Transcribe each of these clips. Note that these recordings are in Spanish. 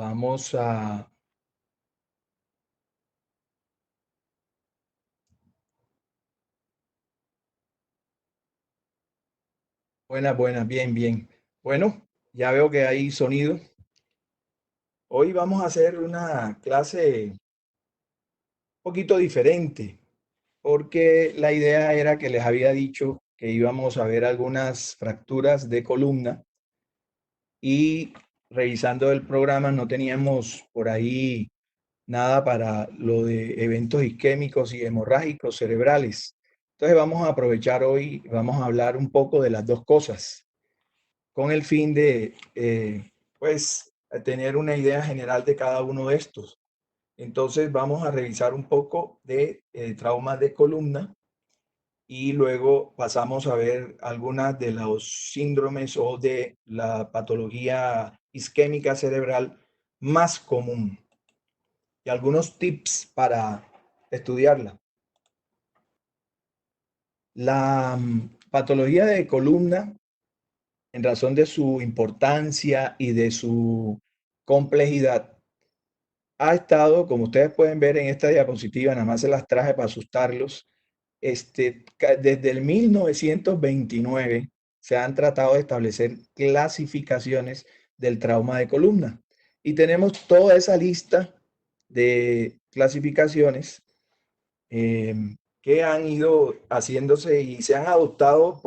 Vamos a... Buenas, bien, bien. Bueno, ya veo que hay sonido. Hoy vamos a hacer una clase un poquito diferente, porque la idea era que les había dicho que íbamos a ver algunas fracturas de columna y revisando el programa no teníamos por ahí nada para lo de eventos isquémicos y hemorrágicos cerebrales. Entonces vamos a aprovechar hoy, vamos a hablar un poco de las dos cosas, con el fin de, pues, tener una idea general de cada uno de estos. Entonces vamos a revisar un poco de traumas de columna y luego pasamos a ver algunas de los síndromes o de la patología isquémica cerebral más común y algunos tips para estudiarla. La patología de columna, en razón de su importancia y de su complejidad, ha estado, como ustedes pueden ver en esta diapositiva, nada más se las traje para asustarlos, desde el 1929 se han tratado de establecer clasificaciones del trauma de columna. Y tenemos toda esa lista de clasificaciones eh, que han ido haciéndose y se han adoptado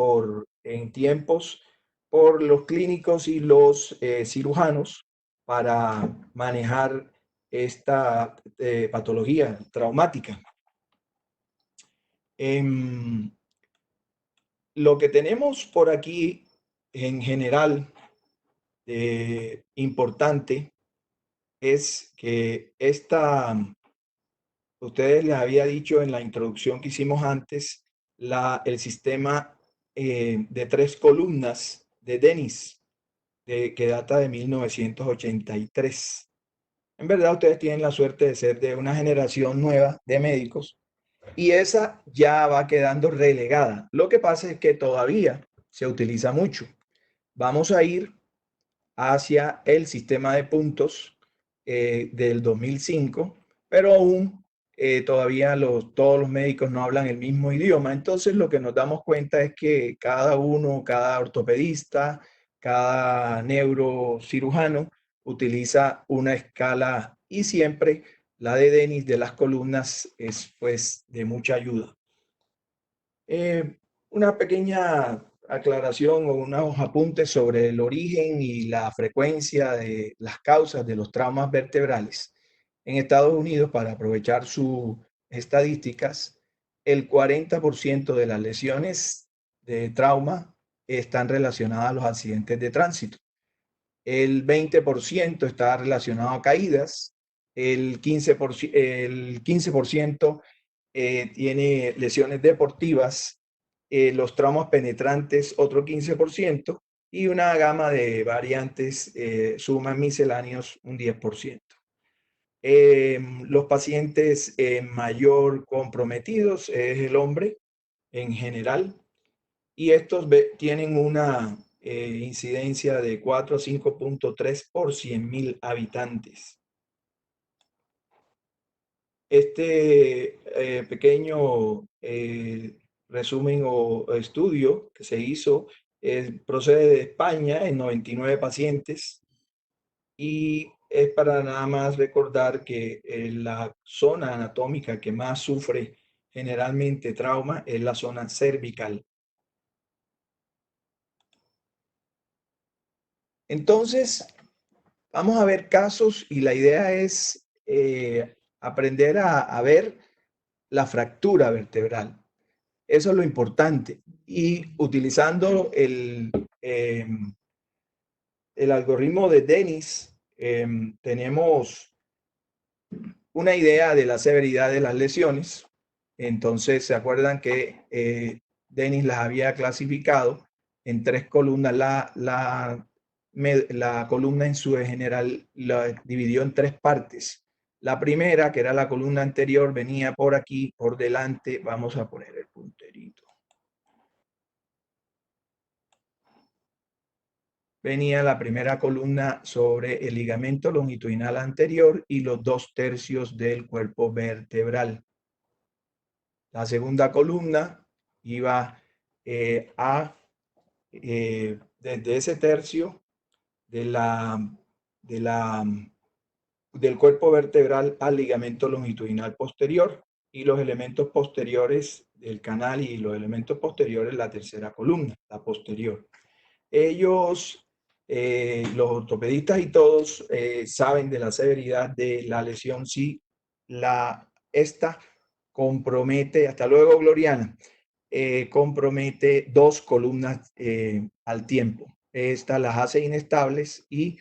en tiempos por los clínicos y los cirujanos para manejar esta patología traumática. Em, lo que tenemos por aquí en general importante es que ustedes les había dicho en la introducción que hicimos antes, el sistema de tres columnas de Dennis, que data de 1983. En verdad, ustedes tienen la suerte de ser de una generación nueva de médicos y esa ya va quedando relegada. Lo que pasa es que todavía se utiliza mucho. Vamos a ir hacia el sistema de puntos del 2005, pero aún todavía todos los médicos no hablan el mismo idioma. Entonces lo que nos damos cuenta es que cada uno, cada ortopedista, cada neurocirujano utiliza una escala y siempre la de Dennis de las columnas es pues de mucha ayuda. Una pequeña aclaración o unos apuntes sobre el origen y la frecuencia de las causas de los traumas vertebrales. En Estados Unidos, para aprovechar sus estadísticas, el 40% de las lesiones de trauma están relacionadas a los accidentes de tránsito. El 20% está relacionado a caídas, el 15% tiene lesiones deportivas, los traumas penetrantes otro 15% y una gama de variantes suman misceláneos un 10%. Los pacientes mayor comprometidos es el hombre en general y estos tienen una incidencia de 4 a 5.3 por 100.000 habitantes. Este pequeño resumen o estudio que se hizo procede de España en 99 pacientes y es para nada más recordar que la zona anatómica que más sufre generalmente trauma es la zona cervical. Entonces, vamos a ver casos y la idea es aprender a ver la fractura vertebral. Eso es lo importante. Y utilizando el algoritmo de Dennis, tenemos una idea de la severidad de las lesiones. Entonces, ¿se acuerdan que Dennis las había clasificado en tres columnas? La columna en su general la dividió en tres partes. La primera, que era la columna anterior, venía por aquí, por delante. Vamos a poner el punterito. venía la primera columna sobre el ligamento longitudinal anterior y los 2/3 del cuerpo vertebral. La segunda columna iba desde ese tercio de del cuerpo vertebral al ligamento longitudinal posterior y los elementos posteriores del canal y los elementos posteriores la tercera columna, la posterior. Ellos, los ortopedistas y todos saben de la severidad de la lesión si esta compromete, hasta luego Gloriana, compromete dos columnas al tiempo. Esta las hace inestables y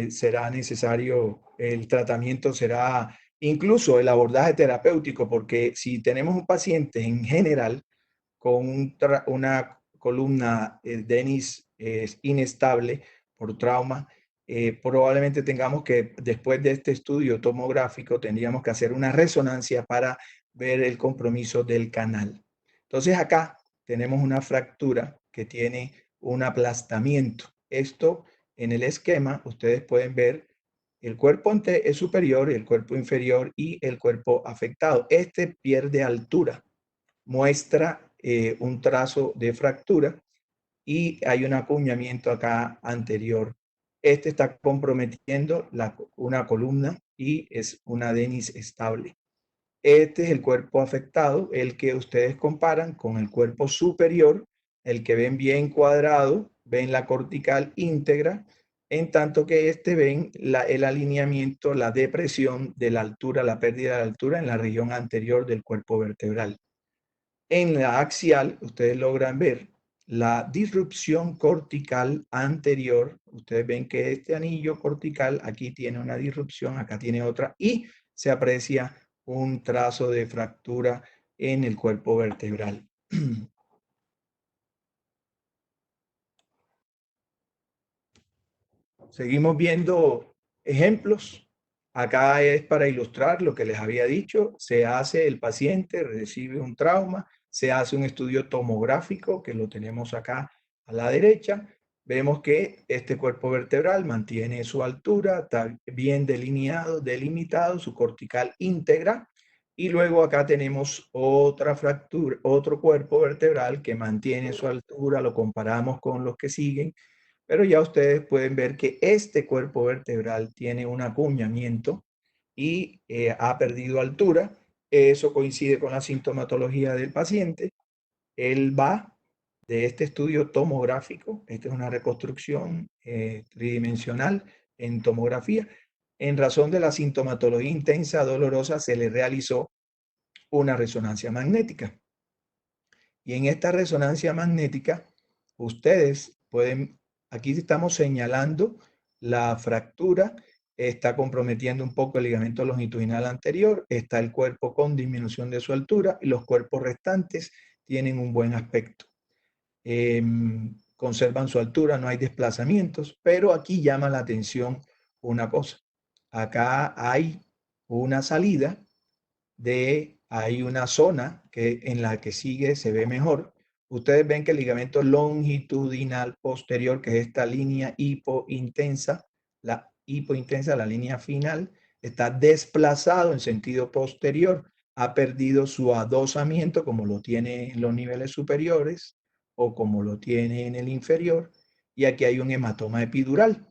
será necesario, el tratamiento será incluso el abordaje terapéutico, porque si tenemos un paciente en general con una columna Denis inestable por trauma, probablemente tengamos que, después de este estudio tomográfico, tendríamos que hacer una resonancia para ver el compromiso del canal. Entonces acá tenemos una fractura que tiene un aplastamiento. Esto en el esquema ustedes pueden ver el cuerpo superior, el cuerpo inferior y el cuerpo afectado. Este pierde altura, muestra un trazo de fractura y hay un acuñamiento acá anterior. Este está comprometiendo una columna y es una Denis estable. Este es el cuerpo afectado, el que ustedes comparan con el cuerpo superior, el que ven bien cuadrado, ven la cortical íntegra, en tanto que ven el alineamiento, la depresión de la altura, la pérdida de altura en la región anterior del cuerpo vertebral. En la axial, ustedes logran ver la disrupción cortical anterior. Ustedes ven que este anillo cortical aquí tiene una disrupción, acá tiene otra, y se aprecia un trazo de fractura en el cuerpo vertebral. Seguimos viendo ejemplos. Acá es para ilustrar lo que les había dicho. Se hace, el paciente recibe un trauma, se hace un estudio tomográfico, que lo tenemos acá a la derecha. Vemos que este cuerpo vertebral mantiene su altura, está bien delineado, delimitado, su cortical íntegra. Y luego acá tenemos otra fractura, otro cuerpo vertebral que mantiene su altura, lo comparamos con los que siguen, pero ya ustedes pueden ver que este cuerpo vertebral tiene un acuñamiento y ha perdido altura. Eso coincide con la sintomatología del paciente. Él va de este estudio tomográfico, esta es una reconstrucción tridimensional en tomografía. En razón de la sintomatología intensa dolorosa, se le realizó una resonancia magnética. Y en esta resonancia magnética, ustedes pueden, aquí estamos señalando la fractura, está comprometiendo un poco el ligamento longitudinal anterior, está el cuerpo con disminución de su altura y los cuerpos restantes tienen un buen aspecto. Conservan su altura, no hay desplazamientos, pero aquí llama la atención una cosa. Acá hay una salida hay una zona en la que sigue, se ve mejor. Ustedes ven que el ligamento longitudinal posterior, que es esta línea hipointensa, la línea final, está desplazado en sentido posterior, ha perdido su adosamiento como lo tiene en los niveles superiores o como lo tiene en el inferior, y aquí hay un hematoma epidural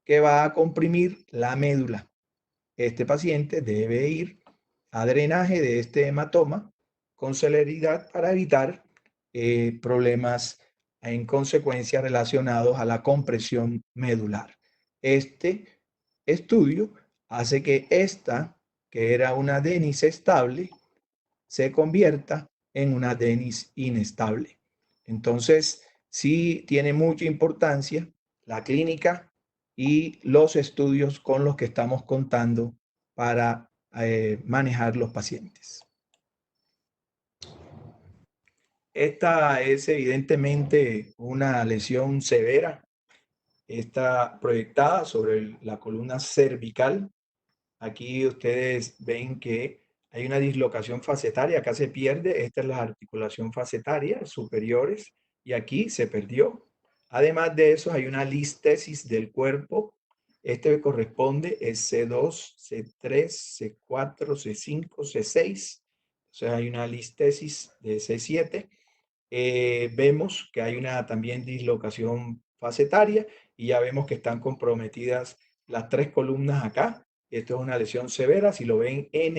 que va a comprimir la médula. Este paciente debe ir a drenaje de este hematoma con celeridad para evitar problemas en consecuencia relacionados a la compresión medular. Este estudio hace que esta, que era una Denis estable, se convierta en una Denis inestable. Entonces, sí tiene mucha importancia la clínica y los estudios con los que estamos contando para manejar los pacientes. Esta es evidentemente una lesión severa. Está proyectada sobre la columna cervical. Aquí ustedes ven que hay una dislocación facetaria. Acá se pierde. Esta es la articulación facetaria superiores y aquí se perdió. Además de eso, hay una listesis del cuerpo. Este corresponde es C2, C3, C4, C5, C6. O sea, hay una listesis de C7. Vemos que hay una también dislocación facetaria y ya vemos que están comprometidas las tres columnas acá. Esto es una lesión severa. Si lo ven en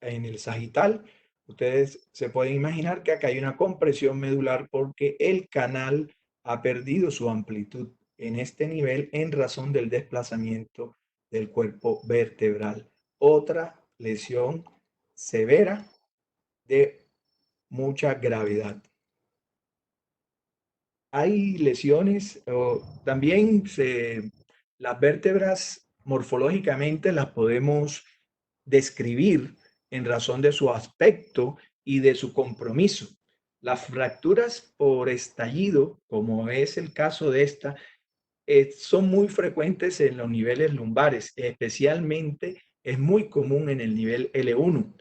el sagital, ustedes se pueden imaginar que acá hay una compresión medular porque el canal ha perdido su amplitud en este nivel en razón del desplazamiento del cuerpo vertebral. Otra lesión severa de mucha gravedad. Hay lesiones, también las vértebras morfológicamente las podemos describir en razón de su aspecto y de su compromiso. Las fracturas por estallido, como es el caso de esta, son muy frecuentes en los niveles lumbares, especialmente es muy común en el nivel L1.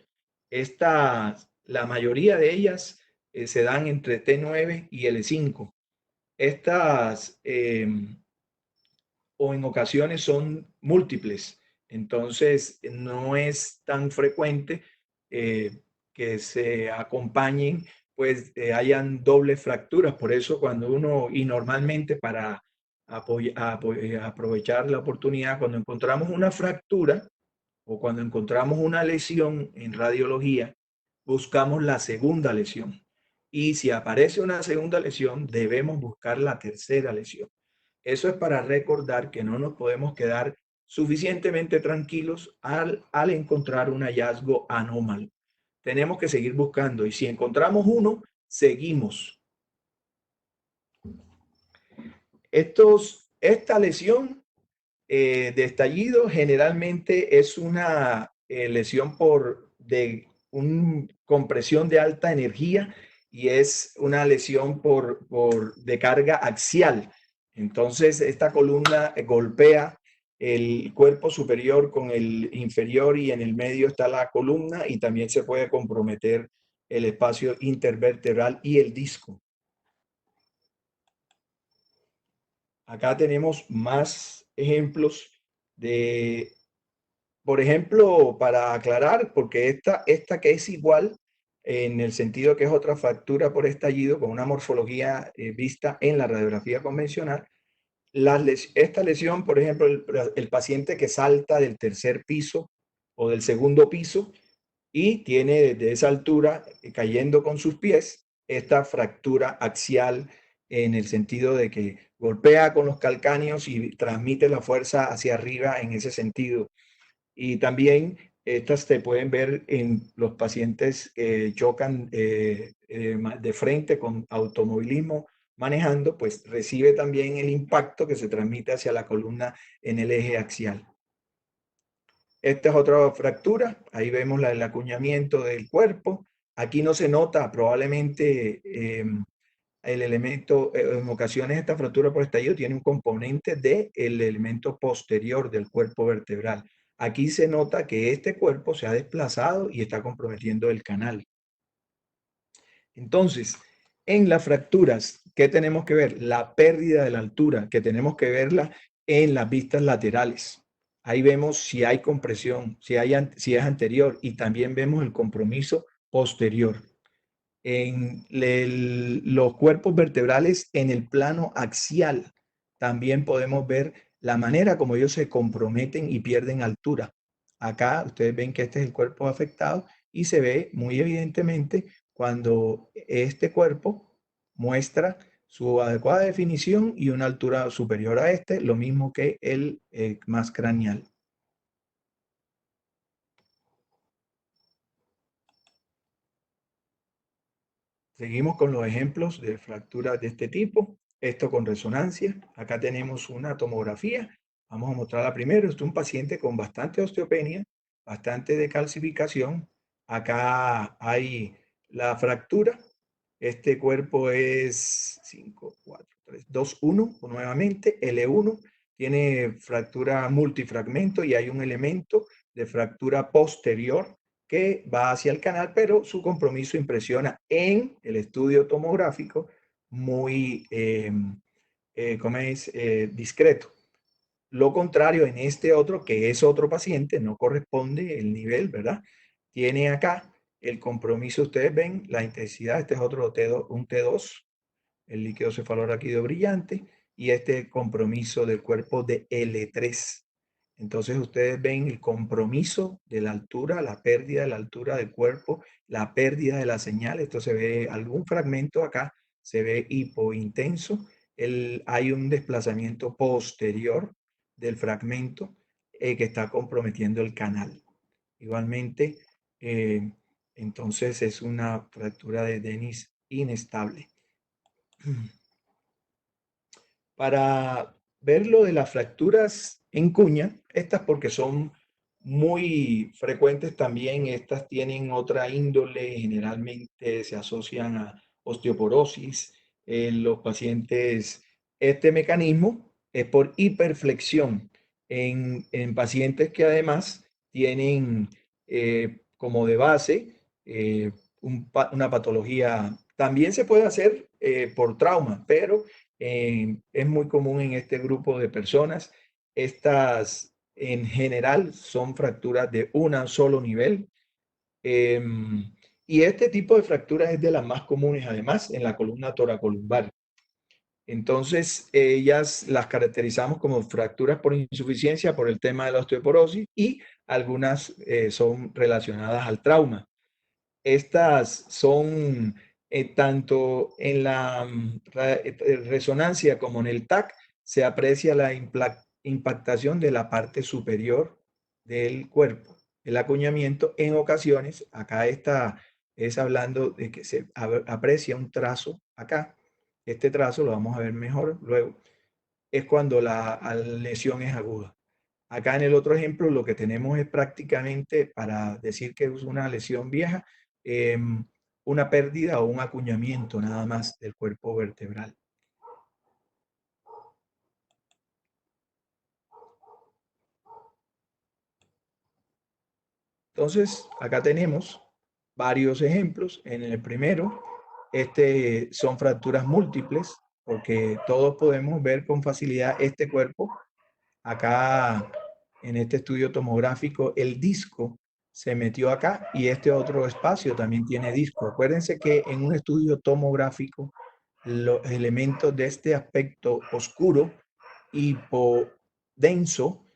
La mayoría de ellas se dan entre T9 y L5. Estas o en ocasiones son múltiples, entonces no es tan frecuente que se acompañen, pues hayan dobles fracturas. Por eso cuando uno, y normalmente para aprovechar la oportunidad, cuando encontramos una fractura o cuando encontramos una lesión en radiología, buscamos la segunda lesión. Y si aparece una segunda lesión, debemos buscar la tercera lesión. Eso es para recordar que no nos podemos quedar suficientemente tranquilos al encontrar un hallazgo anómalo. Tenemos que seguir buscando y si encontramos uno, seguimos. Esta lesión de estallido generalmente es una lesión de compresión de alta energía y es una lesión de carga axial. Entonces, esta columna golpea el cuerpo superior con el inferior y en el medio está la columna y también se puede comprometer el espacio intervertebral y el disco. Acá tenemos más ejemplos de, por ejemplo, para aclarar, porque esta que es igual en el sentido que es otra fractura por estallido con una morfología vista en la radiografía convencional, esta lesión, por ejemplo, el paciente que salta del tercer piso o del segundo piso y tiene desde esa altura, cayendo con sus pies, esta fractura axial en el sentido de que golpea con los calcáneos y transmite la fuerza hacia arriba en ese sentido. Y también estas se pueden ver en los pacientes que chocan de frente con automovilismo manejando, pues recibe también el impacto que se transmite hacia la columna en el eje axial. Esta es otra fractura, ahí vemos el acuñamiento del cuerpo. Aquí no se nota probablemente el elemento, en ocasiones esta fractura por estallido tiene un componente del elemento posterior del cuerpo vertebral. Aquí se nota que este cuerpo se ha desplazado y está comprometiendo el canal. Entonces, en las fracturas, ¿qué tenemos que ver? La pérdida de la altura, que tenemos que verla en las vistas laterales. Ahí vemos si hay compresión, si es anterior y también vemos el compromiso posterior. En los cuerpos vertebrales en el plano axial también podemos ver la manera como ellos se comprometen y pierden altura. Acá ustedes ven que este es el cuerpo afectado y se ve muy evidentemente cuando este cuerpo muestra su adecuada definición y una altura superior a este, lo mismo que el más craneal. Seguimos con los ejemplos de fracturas de este tipo. Esto con resonancia. Acá tenemos una tomografía. Vamos a mostrarla primero. Esto es un paciente con bastante osteopenia, bastante decalcificación. Acá hay la fractura. Este cuerpo es 5, 4, 3, 2, 1. Nuevamente, L1 tiene fractura multifragmento y hay un elemento de fractura posterior que va hacia el canal, pero su compromiso impresiona en el estudio tomográfico muy, ¿cómo es? Discreto. Lo contrario, en este otro, que es otro paciente, no corresponde el nivel, ¿verdad? Tiene acá el compromiso, ustedes ven la intensidad, este es otro T2, un T2, el líquido cefalorraquídeo brillante, y este compromiso del cuerpo de L3. Entonces ustedes ven el compromiso de la altura, la pérdida de la altura del cuerpo, la pérdida de la señal. Esto se ve, algún fragmento acá se ve hipointenso. Hay un desplazamiento posterior del fragmento que está comprometiendo el canal. Igualmente, eh, entonces es una fractura de Dennis inestable. Para ver lo de las fracturas en cuña, estas porque son muy frecuentes también, estas tienen otra índole, generalmente se asocian a osteoporosis en los pacientes. Este mecanismo es por hiperflexión en pacientes que además tienen como de base una patología. También se puede hacer por trauma, pero es muy común en este grupo de personas. Estas en general son fracturas de un solo nivel. Y este tipo de fracturas es de las más comunes además en la columna toracolumbar. Entonces, ellas las caracterizamos como fracturas por insuficiencia por el tema de la osteoporosis y algunas son relacionadas al trauma. Estas son tanto en la resonancia como en el TAC, se aprecia la impactación de la parte superior del cuerpo. El acuñamiento en ocasiones, acá está, es hablando de que se aprecia un trazo acá. Este trazo lo vamos a ver mejor luego. Es cuando la lesión es aguda. Acá en el otro ejemplo lo que tenemos es prácticamente, para decir que es una lesión vieja, una pérdida o un acuñamiento nada más del cuerpo vertebral. Entonces, acá tenemos varios ejemplos. En el primero, son fracturas múltiples, porque todos podemos ver con facilidad este cuerpo. Acá en este estudio tomográfico, el disco se metió acá y este otro espacio también tiene disco. Acuérdense que en un estudio tomográfico, los elementos de este aspecto oscuro, hipodenso,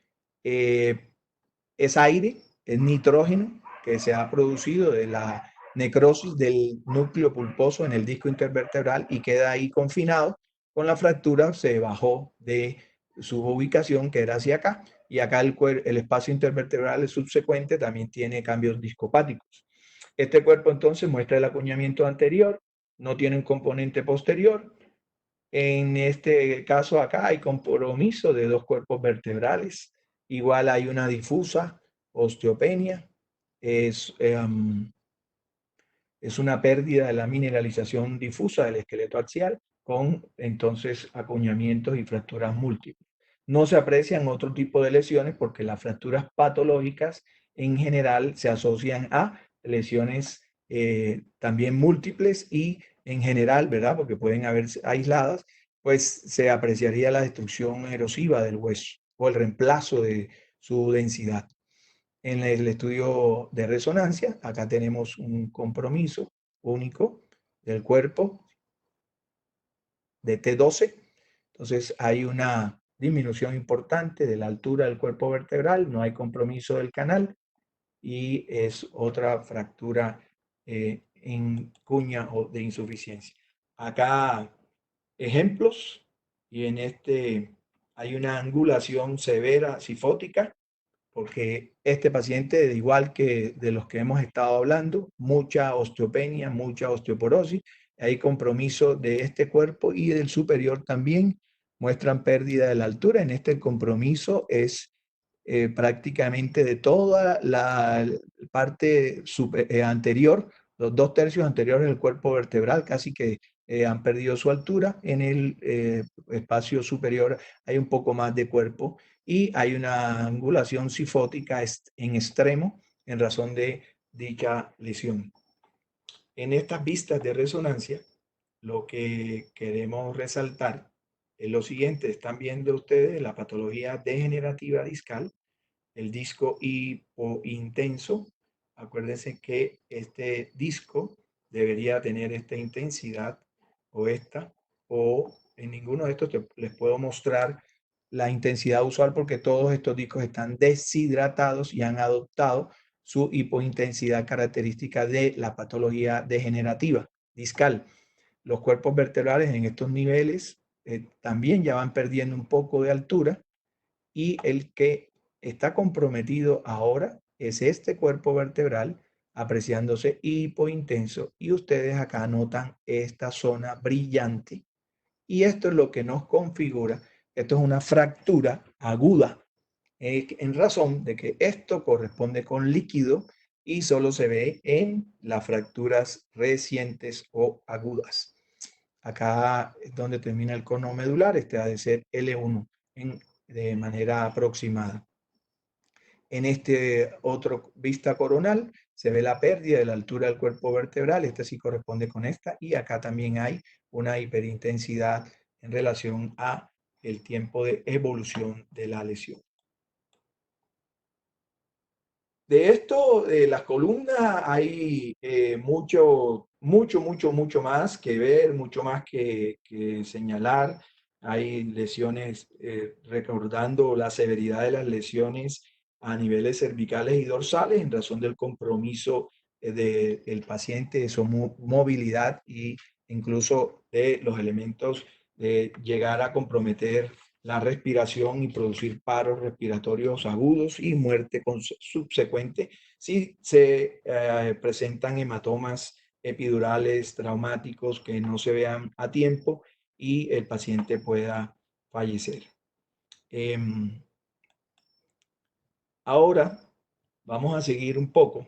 eh, es aire, es nitrógeno que se ha producido de la necrosis del núcleo pulposo en el disco intervertebral y queda ahí confinado. Con la fractura se bajó de su ubicación, que era hacia acá, y acá el espacio intervertebral subsecuente también tiene cambios discopáticos. Este cuerpo entonces muestra el acuñamiento anterior, no tiene un componente posterior. En este caso acá hay compromiso de dos cuerpos vertebrales. Igual hay una difusa osteopenia. Es, es una pérdida de la mineralización difusa del esqueleto axial con entonces acuñamientos y fracturas múltiples. No se aprecian otro tipo de lesiones porque las fracturas patológicas en general se asocian a lesiones también múltiples y en general, ¿verdad? Porque pueden haber aisladas, pues se apreciaría la destrucción erosiva del hueso o el reemplazo de su densidad. En el estudio de resonancia, acá tenemos un compromiso único del cuerpo de T12. Entonces hay una disminución importante de la altura del cuerpo vertebral, no hay compromiso del canal y es otra fractura en cuña o de insuficiencia. Acá ejemplos y en este hay una angulación severa sifótica porque este paciente, igual que de los que hemos estado hablando, mucha osteopenia, mucha osteoporosis, hay compromiso de este cuerpo y del superior también, muestran pérdida de la altura. En este compromiso es prácticamente de toda la parte anterior, los 2/3 anteriores del cuerpo vertebral, casi que han perdido su altura. En el espacio superior hay un poco más de cuerpo y hay una angulación sifótica en extremo en razón de dicha lesión. En estas vistas de resonancia, lo que queremos resaltar es lo siguiente. Están viendo ustedes la patología degenerativa discal, el disco hipointenso. Acuérdense que este disco debería tener esta intensidad o esta, o en ninguno de estos les puedo mostrar la intensidad usual porque todos estos discos están deshidratados y han adoptado su hipointensidad característica de la patología degenerativa discal. Los cuerpos vertebrales en estos niveles también ya van perdiendo un poco de altura, y el que está comprometido ahora es este cuerpo vertebral apreciándose hipointenso, y ustedes acá notan esta zona brillante, y esto es lo que nos configura. Esto es una fractura aguda, en razón de que esto corresponde con líquido y solo se ve en las fracturas recientes o agudas. Acá es donde termina el cono medular, este ha de ser L1 de manera aproximada. En este otro vista coronal se ve la pérdida de la altura del cuerpo vertebral, esta sí corresponde con esta, y acá también hay una hiperintensidad en relación a el tiempo de evolución de la lesión. De esto, de las columnas, hay mucho más que ver, mucho más que señalar. Hay lesiones, recordando la severidad de las lesiones a niveles cervicales y dorsales en razón del compromiso del paciente, de su movilidad e incluso de los elementos de llegar a comprometer la respiración y producir paros respiratorios agudos y muerte subsecuente si se presentan hematomas epidurales traumáticos que no se vean a tiempo y el paciente pueda fallecer. Ahora vamos a seguir un poco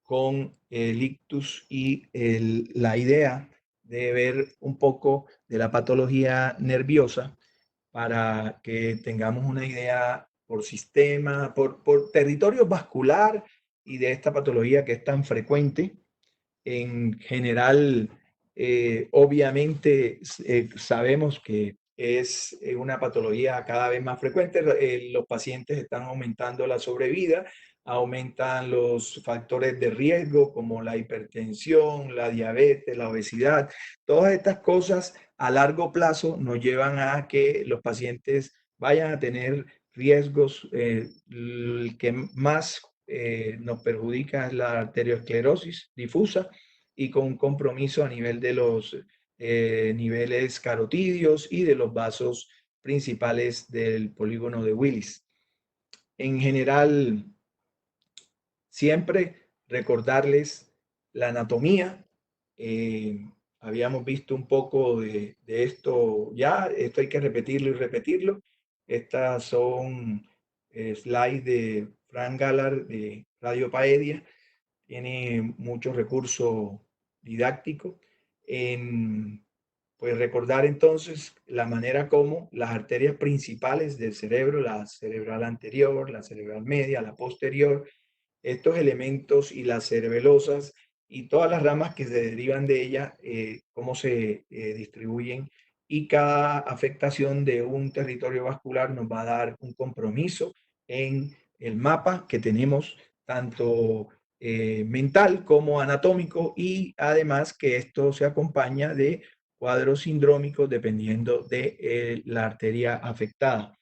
con el ictus y la idea de ver un poco de la patología nerviosa para que tengamos una idea por sistema, por territorio vascular y de esta patología que es tan frecuente. En general, obviamente, sabemos que es una patología cada vez más frecuente. Los pacientes están aumentando la sobrevida, aumentan los factores de riesgo como la hipertensión, la diabetes, la obesidad. Todas estas cosas a largo plazo nos llevan a que los pacientes vayan a tener riesgos. El que más nos perjudica es la arteriosclerosis difusa, y con un compromiso a nivel de los niveles carotídeos y de los vasos principales del polígono de Willis. En general, siempre recordarles la anatomía. Habíamos visto un poco de esto ya, esto hay que repetirlo y repetirlo. Estas son slides de Frank Gallard de Radio Paedia. Tiene mucho recurso didáctico en, pues, recordar entonces la manera como las arterias principales del cerebro, la cerebral anterior, la cerebral media, la posterior, estos elementos y las cerebelosas y todas las ramas que se derivan de ella, cómo se distribuyen, y cada afectación de un territorio vascular nos va a dar un compromiso en el mapa que tenemos, tanto mental como anatómico, y además que esto se acompaña de cuadros sindrómicos dependiendo de la arteria afectada.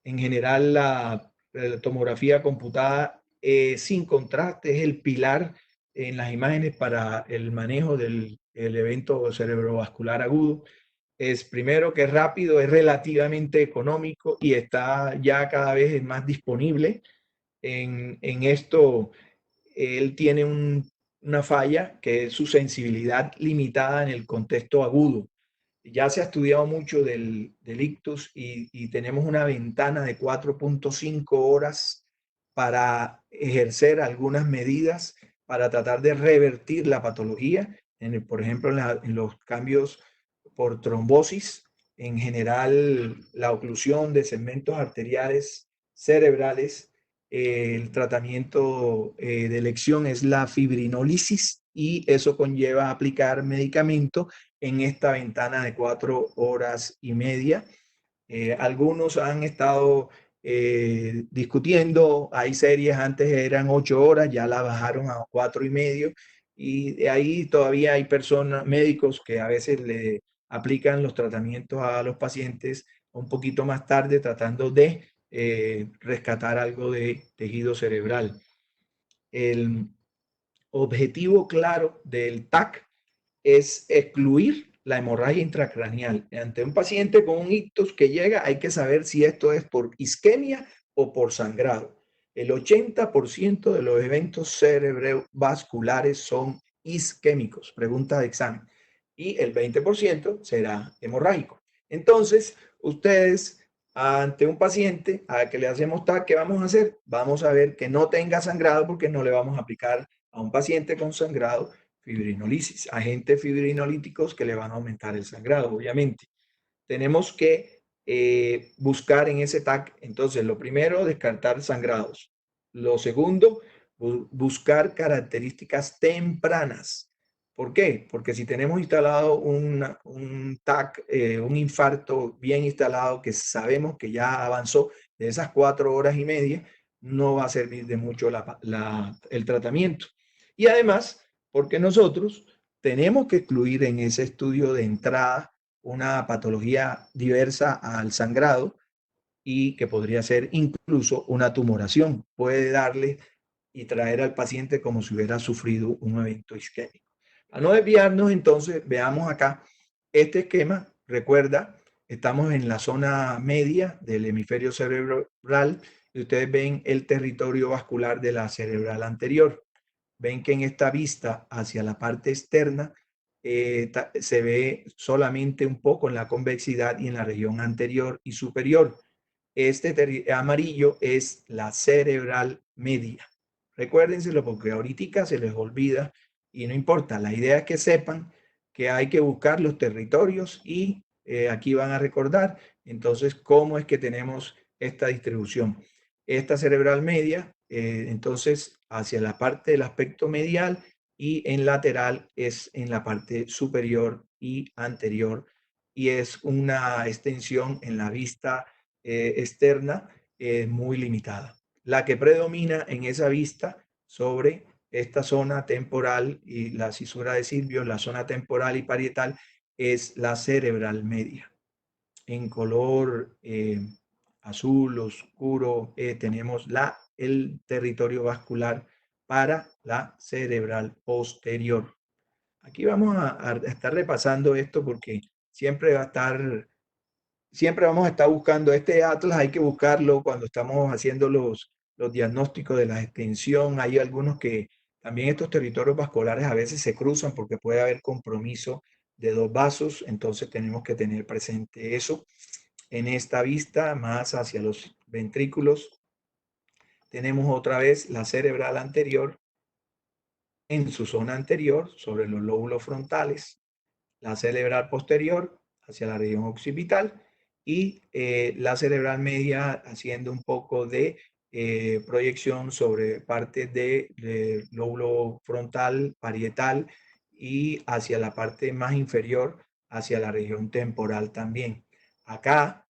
En general, la tomografía computada sin contraste es el pilar en las imágenes para el manejo del evento cerebrovascular agudo. Es primero que es rápido, es relativamente económico y está ya cada vez más disponible. En esto, él tiene una falla que es su sensibilidad limitada en el contexto agudo. Ya se ha estudiado mucho del ictus y tenemos una ventana de 4.5 horas para ejercer algunas medidas para tratar de revertir la patología, por ejemplo, en los cambios por trombosis, en general la oclusión de segmentos arteriales cerebrales El tratamiento de elección es la fibrinolisis y eso conlleva aplicar medicamento en esta ventana de 4 horas y media. Algunos han estado discutiendo, hay series antes eran 8 horas, ya la bajaron a 4 y medio, y de ahí todavía hay personas, médicos que a veces le aplican los tratamientos a los pacientes un poquito más tarde, tratando de rescatar algo de tejido cerebral. El objetivo claro del TAC es excluir la hemorragia intracraneal. Ante un paciente con un ictus que llega, hay que saber si esto es por isquemia o por sangrado. El 80% de los eventos cerebrovasculares son isquémicos, pregunta de examen, y el 20% será hemorrágico. Entonces, ustedes ante un paciente a que le hacemos TAC, ¿qué vamos a hacer? Vamos a ver que no tenga sangrado porque no le vamos a aplicar a un paciente con sangrado fibrinolisis, agentes fibrinolíticos que le van a aumentar el sangrado, obviamente. Tenemos que buscar en ese TAC, entonces, lo primero, descartar sangrados. Lo segundo, buscar características tempranas. ¿Por qué? Porque si tenemos instalado un TAC, un infarto bien instalado, que sabemos que ya avanzó de esas 4 horas y media, no va a servir de mucho el tratamiento. Y además, porque nosotros tenemos que excluir en ese estudio de entrada una patología diversa al sangrado y que podría ser incluso una tumoración. Puede darle y traer al paciente como si hubiera sufrido un evento isquémico. A no desviarnos, entonces, veamos acá este esquema. Recuerda, estamos en la zona media del hemisferio cerebral y ustedes ven el territorio vascular de la cerebral anterior. Ven que en esta vista hacia la parte externa se ve solamente un poco en la convexidad y en la región anterior y superior. Este amarillo es la cerebral media. Recuérdenselo porque ahorita se les olvida y no importa. La idea es que sepan que hay que buscar los territorios y aquí van a recordar entonces cómo es que tenemos esta distribución. Esta cerebral media, entonces hacia la parte del aspecto medial y en lateral es en la parte superior y anterior y es una extensión en la vista externa muy limitada. La que predomina en esa vista sobre esta zona temporal y la cisura de Silvio, la zona temporal y parietal, es la cerebral media. En color azul oscuro tenemos el territorio vascular para la cerebral posterior. Aquí vamos a estar repasando esto porque siempre va a estar siempre vamos a estar buscando este atlas, hay que buscarlo cuando estamos haciendo los diagnósticos de la extensión. Hay algunos que también estos territorios vasculares a veces se cruzan porque puede haber compromiso de dos vasos, entonces tenemos que tener presente eso. En esta vista, más hacia los ventrículos, tenemos otra vez la cerebral anterior en su zona anterior, sobre los lóbulos frontales, la cerebral posterior hacia la región occipital y la cerebral media haciendo un poco de proyección sobre partes de lóbulo frontal, parietal y hacia la parte más inferior, hacia la región temporal también. Acá,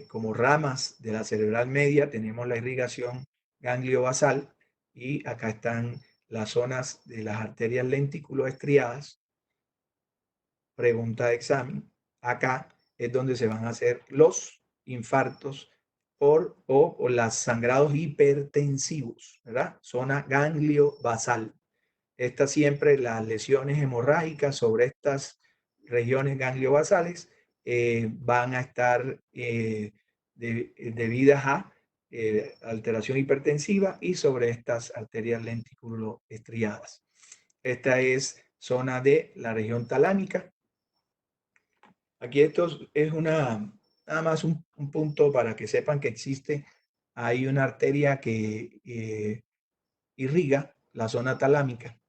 como ramas de la cerebral media, tenemos la irrigación ganglio-basal y acá están las zonas de las arterias lenticuloestriadas. Pregunta de examen. Acá es donde se van a hacer los infartos o los sangrados hipertensivos, ¿verdad? Zona ganglio basal. Estas siempre las lesiones hemorrágicas sobre estas regiones gangliobasales van a estar debidas a alteración hipertensiva y sobre estas arterias lenticuloestriadas. Esta es zona de la región talámica. Aquí esto es nada más un punto para que sepan que existe, hay una arteria que irriga la zona talámica,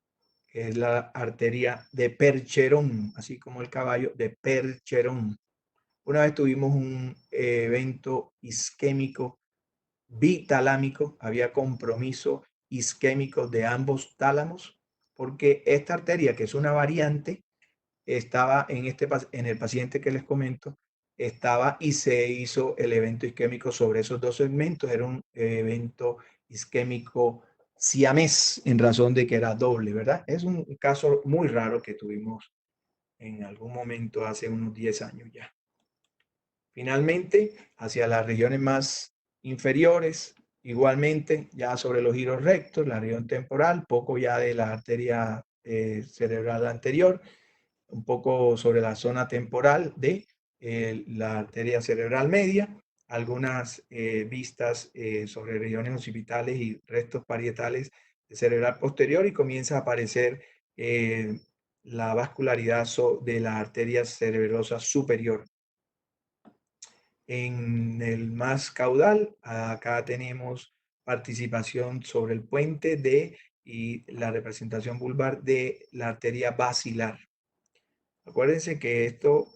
que es la arteria de Percherón, así como el caballo de Percherón. Una vez tuvimos un evento isquémico bitalámico, había compromiso isquémico de ambos tálamos, porque esta arteria, que es una variante, estaba en el paciente que les comento, estaba y se hizo el evento isquémico sobre esos dos segmentos. Era un evento isquémico siamés en razón de que era doble, ¿verdad? Es un caso muy raro que tuvimos en algún momento hace unos 10 años ya. Finalmente, hacia las regiones más inferiores, igualmente ya sobre los giros rectos, la región temporal, poco ya de la arteria cerebral anterior, un poco sobre la zona temporal de la arteria cerebral media, algunas vistas sobre regiones occipitales y restos parietales de cerebral posterior, y comienza a aparecer la vascularidad de la arteria cerebrosa superior. En el más caudal, acá tenemos participación sobre el puente y la representación vulvar de la arteria basilar. Acuérdense que esto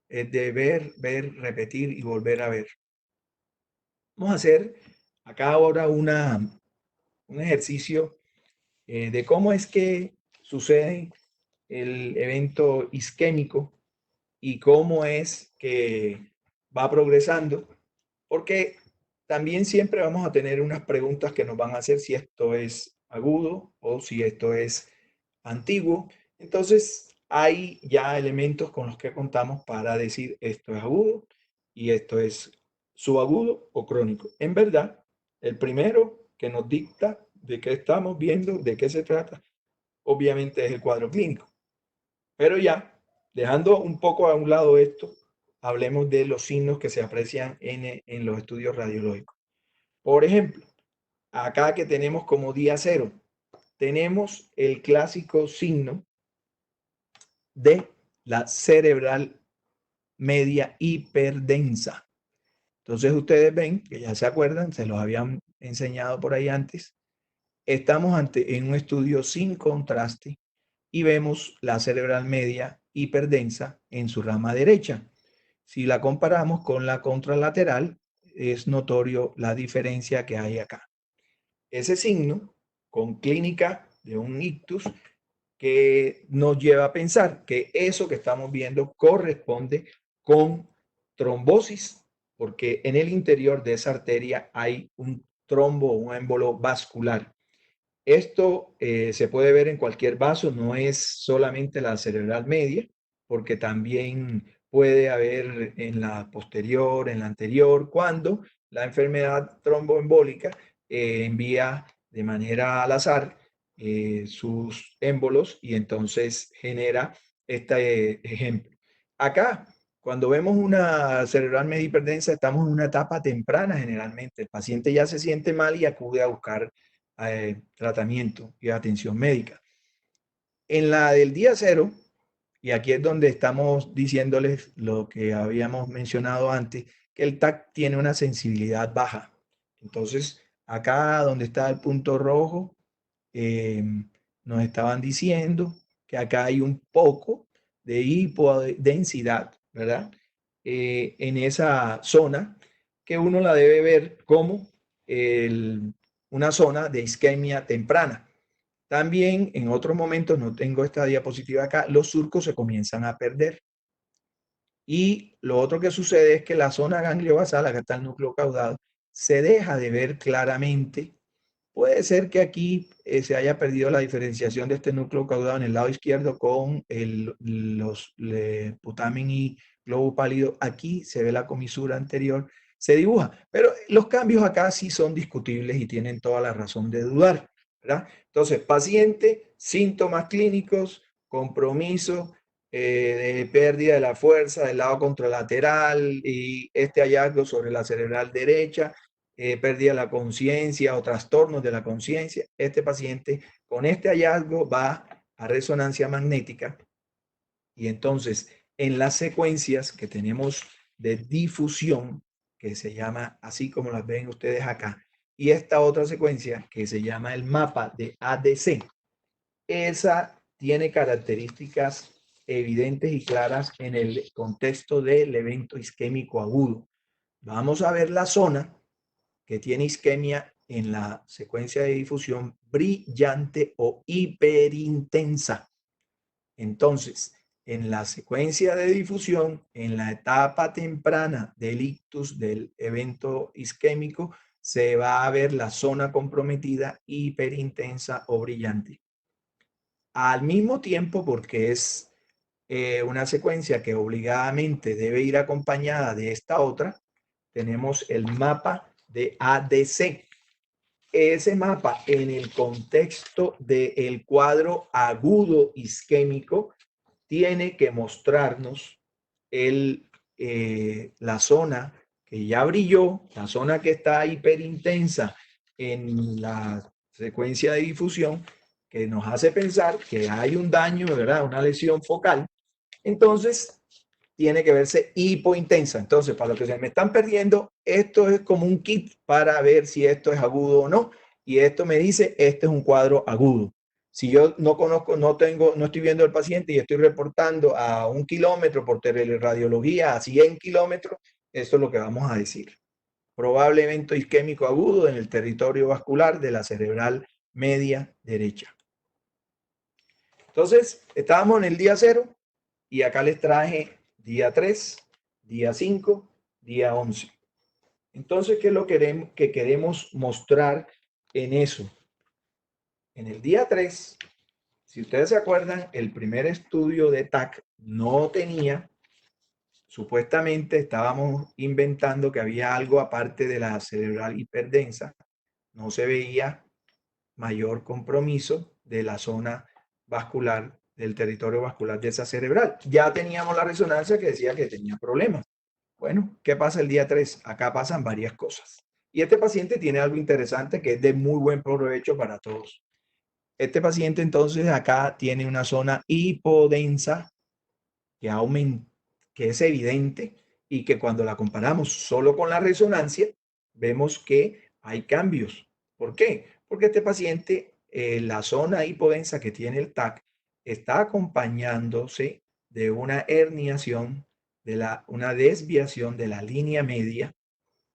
es de ver, ver, repetir y volver a ver. Vamos a hacer acá ahora un ejercicio de cómo es que sucede el evento isquémico y cómo es que va progresando, porque también siempre vamos a tener unas preguntas que nos van a hacer si esto es agudo o si esto es antiguo. Entonces, hay ya elementos con los que contamos para decir esto es agudo y esto es subagudo o crónico. En verdad, el primero que nos dicta de qué estamos viendo, de qué se trata, obviamente es el cuadro clínico. Pero ya, dejando un poco a un lado esto, hablemos de los signos que se aprecian en los estudios radiológicos. Por ejemplo, acá que tenemos como día cero, tenemos el clásico signo de la cerebral media hiperdensa. Entonces ustedes ven, que ya se acuerdan, se los habían enseñado por ahí antes, estamos en un estudio sin contraste y vemos la cerebral media hiperdensa en su rama derecha. Si la comparamos con la contralateral, es notorio la diferencia que hay acá. Ese signo, con clínica de un ictus, que nos lleva a pensar que eso que estamos viendo corresponde con trombosis, porque en el interior de esa arteria hay un trombo, un émbolo vascular. Esto se puede ver en cualquier vaso, no es solamente la cerebral media, porque también puede haber en la posterior, en la anterior, cuando la enfermedad tromboembólica envía de manera al azar sus émbolos y entonces genera este ejemplo. Acá, cuando vemos una cerebral media hiperdensa, estamos en una etapa temprana generalmente. El paciente ya se siente mal y acude a buscar tratamiento y atención médica. En la del día cero, y aquí es donde estamos diciéndoles lo que habíamos mencionado antes, que el TAC tiene una sensibilidad baja. Entonces, acá donde está el punto rojo, eh, nos estaban diciendo que acá hay un poco de hipodensidad, ¿verdad? En esa zona que uno la debe ver como una zona de isquemia temprana. También en otros momentos, no tengo esta diapositiva acá, los surcos se comienzan a perder. Y lo otro que sucede es que la zona gangliobasal, acá está el núcleo caudado, se deja de ver claramente. Puede ser que aquí se haya perdido la diferenciación de este núcleo caudado en el lado izquierdo con los putamen y globo pálido. Aquí se ve la comisura anterior, se dibuja. Pero los cambios acá sí son discutibles y tienen toda la razón de dudar, ¿verdad? Entonces, paciente, síntomas clínicos, compromiso de pérdida de la fuerza del lado contralateral y este hallazgo sobre la cerebral derecha, pérdida de la conciencia o trastornos de la conciencia. Este paciente con este hallazgo va a resonancia magnética y entonces en las secuencias que tenemos de difusión, que se llama así como las ven ustedes acá, y esta otra secuencia que se llama el mapa de ADC, esa tiene características evidentes y claras en el contexto del evento isquémico agudo. Vamos a ver la zona que tiene isquemia en la secuencia de difusión brillante o hiperintensa. Entonces, en la secuencia de difusión, en la etapa temprana del ictus, del evento isquémico, se va a ver la zona comprometida hiperintensa o brillante. Al mismo tiempo, porque es una secuencia que obligadamente debe ir acompañada de esta otra, tenemos el mapa de ADC. Ese mapa en el contexto del cuadro agudo isquémico tiene que mostrarnos la zona que ya brilló, la zona que está hiperintensa en la secuencia de difusión, que nos hace pensar que hay un daño, ¿verdad? Una lesión focal. Entonces, tiene que verse hipointensa. Entonces, para los que se me están perdiendo, esto es como un kit para ver si esto es agudo o no. Y esto me dice, este es un cuadro agudo. Si yo no conozco, no estoy viendo al paciente y estoy reportando a 1 kilómetro por teleradiología, a 100 kilómetros, esto es lo que vamos a decir. Probable evento isquémico agudo en el territorio vascular de la cerebral media derecha. Entonces, estábamos en el día 0 y acá les traje día 3, día 5, día 11. Entonces, ¿qué es lo que queremos mostrar en eso? En el día 3, si ustedes se acuerdan, el primer estudio de TAC no tenía, supuestamente estábamos inventando que había algo aparte de la cerebral hiperdensa, no se veía mayor compromiso de la zona vascular, del territorio vascular de esa cerebral. Ya teníamos la resonancia que decía que tenía problemas. Bueno, ¿qué pasa el día 3? Acá pasan varias cosas. Y este paciente tiene algo interesante que es de muy buen provecho para todos. Este paciente entonces acá tiene una zona hipodensa que aumenta, que es evidente y que cuando la comparamos solo con la resonancia, vemos que hay cambios. ¿Por qué? Porque este paciente, la zona hipodensa que tiene el TAC, está acompañándose de una herniación, una desviación de la línea media,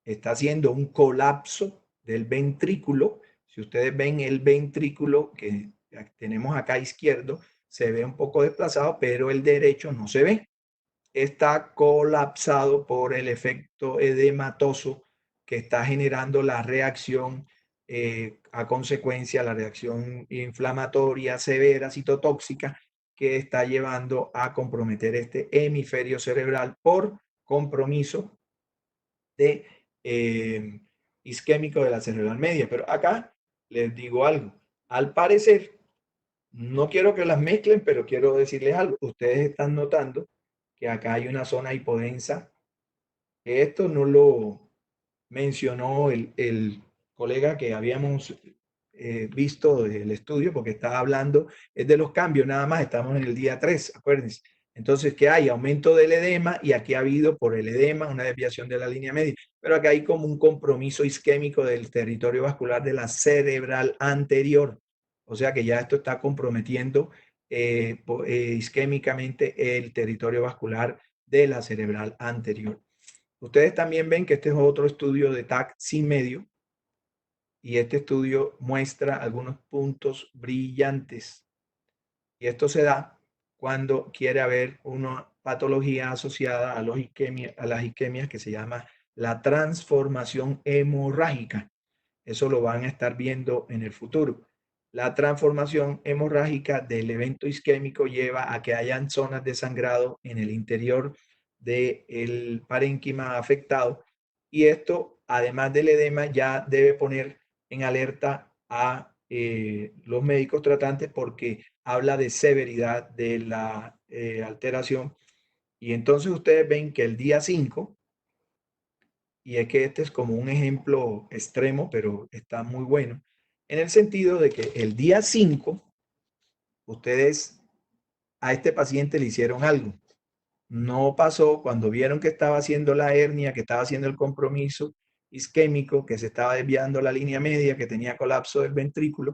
está haciendo un colapso del ventrículo. Si ustedes ven el ventrículo que tenemos acá izquierdo, se ve un poco desplazado, pero el derecho no se ve. Está colapsado por el efecto edematoso que está generando la reacción a consecuencia, la reacción inflamatoria severa, citotóxica, que está llevando a comprometer este hemisferio cerebral por compromiso de isquémico de la cerebral media. Pero acá les digo algo. Al parecer, no quiero que las mezclen, pero quiero decirles algo. Ustedes están notando que acá hay una zona hipodensa. Esto no lo mencionó el colega que habíamos visto del estudio, porque estaba hablando es de los cambios, nada más estamos en el día 3, acuérdense. Entonces, que hay aumento del edema y aquí ha habido por el edema una desviación de la línea media, pero acá hay como un compromiso isquémico del territorio vascular de la cerebral anterior. O sea que ya esto está comprometiendo isquémicamente el territorio vascular de la cerebral anterior. Ustedes también ven que este es otro estudio de TAC sin medio y este estudio muestra algunos puntos brillantes. Y esto se da cuando quiere haber una patología asociada a las isquemias que se llama la transformación hemorrágica. Eso lo van a estar viendo en el futuro. La transformación hemorrágica del evento isquémico lleva a que hayan zonas de sangrado en el interior del parénquima afectado y esto, además del edema, ya debe poner en alerta a los médicos tratantes porque habla de severidad de la alteración. Y entonces ustedes ven que el día 5, y es que este es como un ejemplo extremo, pero está muy bueno, en el sentido de que el día 5, ustedes a este paciente le hicieron algo. No pasó cuando vieron que estaba haciendo la hernia, que estaba haciendo el compromiso isquémico, que se estaba desviando la línea media, que tenía colapso del ventrículo,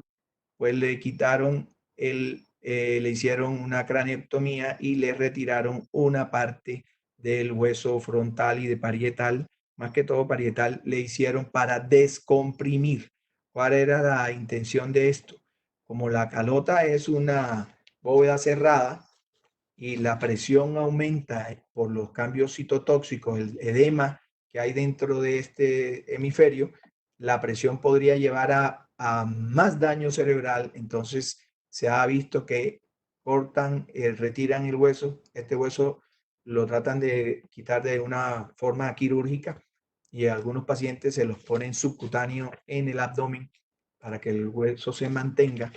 pues le quitaron le hicieron una craneectomía y le retiraron una parte del hueso frontal y de parietal más que todo parietal, le hicieron para descomprimir. ¿Cuál era la intención de esto? Como la calota es una bóveda cerrada y la presión aumenta por los cambios citotóxicos, el edema que hay dentro de este hemisferio, la presión podría llevar a más daño cerebral. Entonces se ha visto que cortan, retiran el hueso, este hueso lo tratan de quitar de una forma quirúrgica y a algunos pacientes se los ponen subcutáneo en el abdomen para que el hueso se mantenga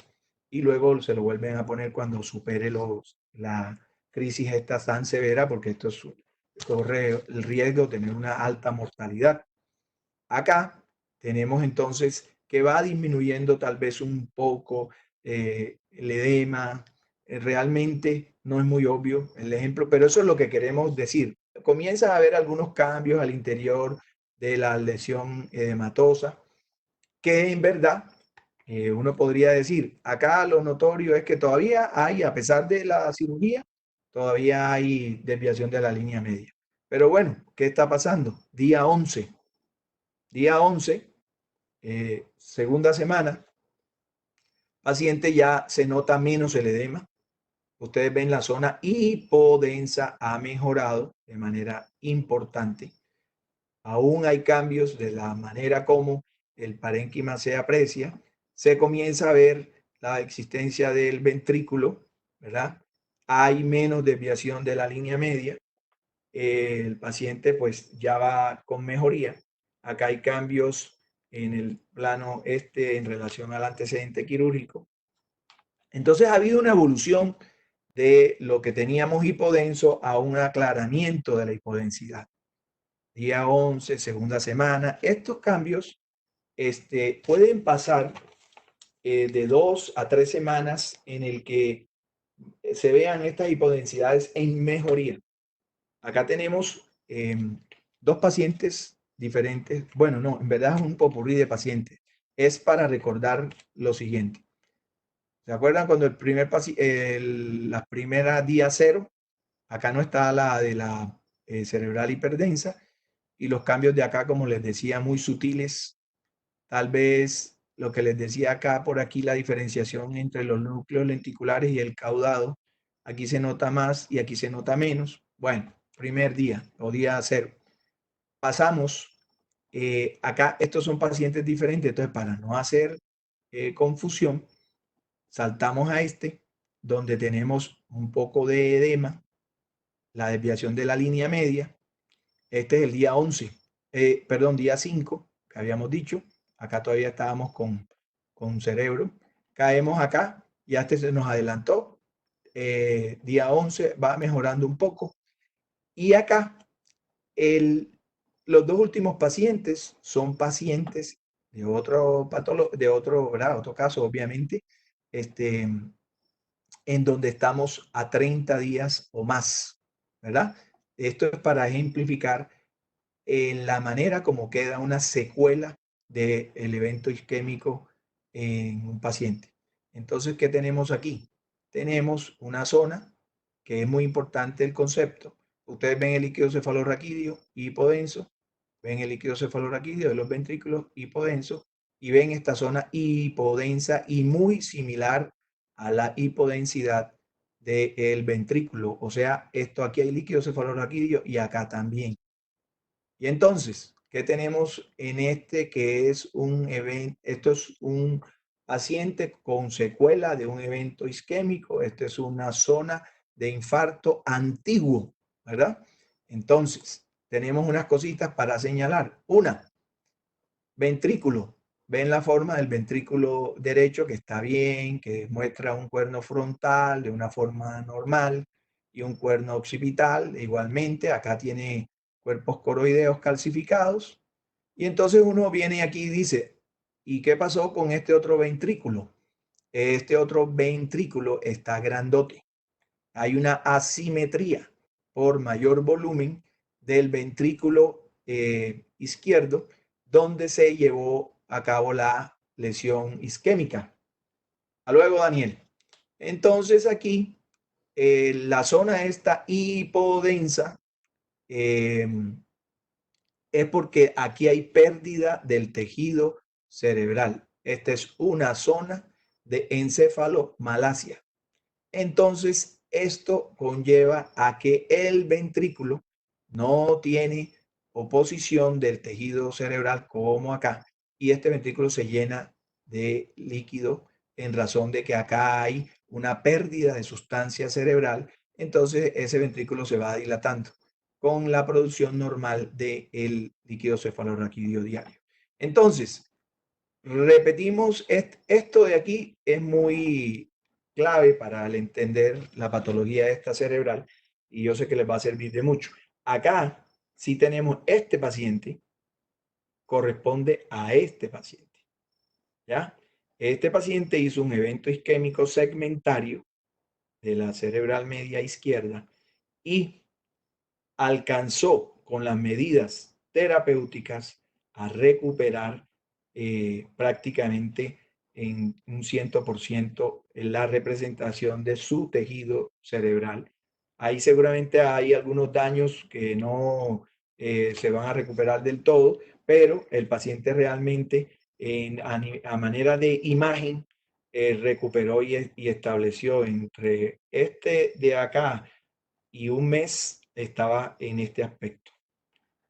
y luego se lo vuelven a poner cuando supere la crisis esta tan severa, porque esto corre el riesgo de tener una alta mortalidad. Acá tenemos entonces que va disminuyendo tal vez un poco el edema. Realmente no es muy obvio el ejemplo, pero eso es lo que queremos decir. Comienza a haber algunos cambios al interior de la lesión edematosa, que en verdad uno podría decir, acá lo notorio es que todavía hay, a pesar de la cirugía, todavía hay desviación de la línea media. Pero bueno, ¿qué está pasando? Día 11, segunda semana, paciente ya se nota menos el edema. Ustedes ven la zona hipodensa ha mejorado de manera importante. Aún hay cambios de la manera como el parénquima se aprecia. Se comienza a ver la existencia del ventrículo, ¿verdad? Hay menos desviación de la línea media. El paciente pues ya va con mejoría. Acá hay cambios en el plano este en relación al antecedente quirúrgico. Entonces ha habido una evolución de lo que teníamos hipodenso a un aclaramiento de la hipodensidad. Día 11, segunda semana. Estos cambios pueden pasar de 2 a 3 semanas en el que se vean estas hipodensidades en mejoría. Acá tenemos dos pacientes diferentes. Bueno, no, en verdad es un popurrí de pacientes. Es para recordar lo siguiente. ¿Se acuerdan cuando las primeras día cero? Acá no está la de la cerebral hiperdensa y los cambios de acá, como les decía, muy sutiles. Tal vez lo que les decía acá, por aquí, la diferenciación entre los núcleos lenticulares y el caudado. Aquí se nota más y aquí se nota menos. Bueno, primer día o día cero. Pasamos, acá estos son pacientes diferentes, entonces para no hacer confusión, saltamos a donde tenemos un poco de edema, la desviación de la línea media. Este es el día 11, perdón, día 5, que habíamos dicho. Acá todavía estábamos con cerebro. Caemos acá, ya se nos adelantó. Día 11 va mejorando un poco. Y acá, los dos últimos pacientes son pacientes de otro caso, obviamente, en donde estamos a 30 días o más, ¿verdad? Esto es para ejemplificar en la manera como queda una secuela del evento isquémico en un paciente. Entonces, ¿qué tenemos aquí? Tenemos una zona que es muy importante el concepto. Ustedes ven el líquido cefalorraquídeo hipodenso, ven el líquido cefalorraquídeo de los ventrículos hipodenso y ven esta zona hipodensa y muy similar a la hipodensidad del ventrículo. O sea, esto aquí hay líquido cefalorraquídeo y acá también. Y entonces, ¿qué tenemos en que es un evento? Esto es un paciente con secuela de un evento isquémico. Esto es una zona de infarto antiguo, ¿verdad? Entonces, tenemos unas cositas para señalar. Una, ventrículo. Ven la forma del ventrículo derecho que está bien, que muestra un cuerno frontal de una forma normal y un cuerno occipital igualmente. Acá tiene cuerpos coroideos calcificados. Y entonces uno viene aquí y dice, ¿y qué pasó con este otro ventrículo? Este otro ventrículo está grandote. Hay una asimetría por mayor volumen del ventrículo izquierdo, donde se llevó a cabo la lesión isquémica. Hasta luego, Daniel. Entonces aquí la zona esta hipodensa, es porque aquí hay pérdida del tejido cerebral. Esta es una zona de encefalomalacia. Entonces, esto conlleva a que el ventrículo no tiene oposición del tejido cerebral como acá, y este ventrículo se llena de líquido en razón de que acá hay una pérdida de sustancia cerebral. Entonces ese ventrículo se va dilatando con la producción normal del líquido cefalorraquídeo diario. Entonces, repetimos, esto de aquí es muy clave para entender la patología esta cerebral, y yo sé que les va a servir de mucho. Acá, si tenemos este paciente, corresponde a este paciente, ¿ya? Este paciente hizo un evento isquémico segmentario de la cerebral media izquierda y alcanzó con las medidas terapéuticas a recuperar prácticamente en un 100% la representación de su tejido cerebral. Ahí seguramente hay algunos daños que no se van a recuperar del todo, pero el paciente realmente a manera de imagen recuperó y estableció entre este de acá y un mes estaba en este aspecto.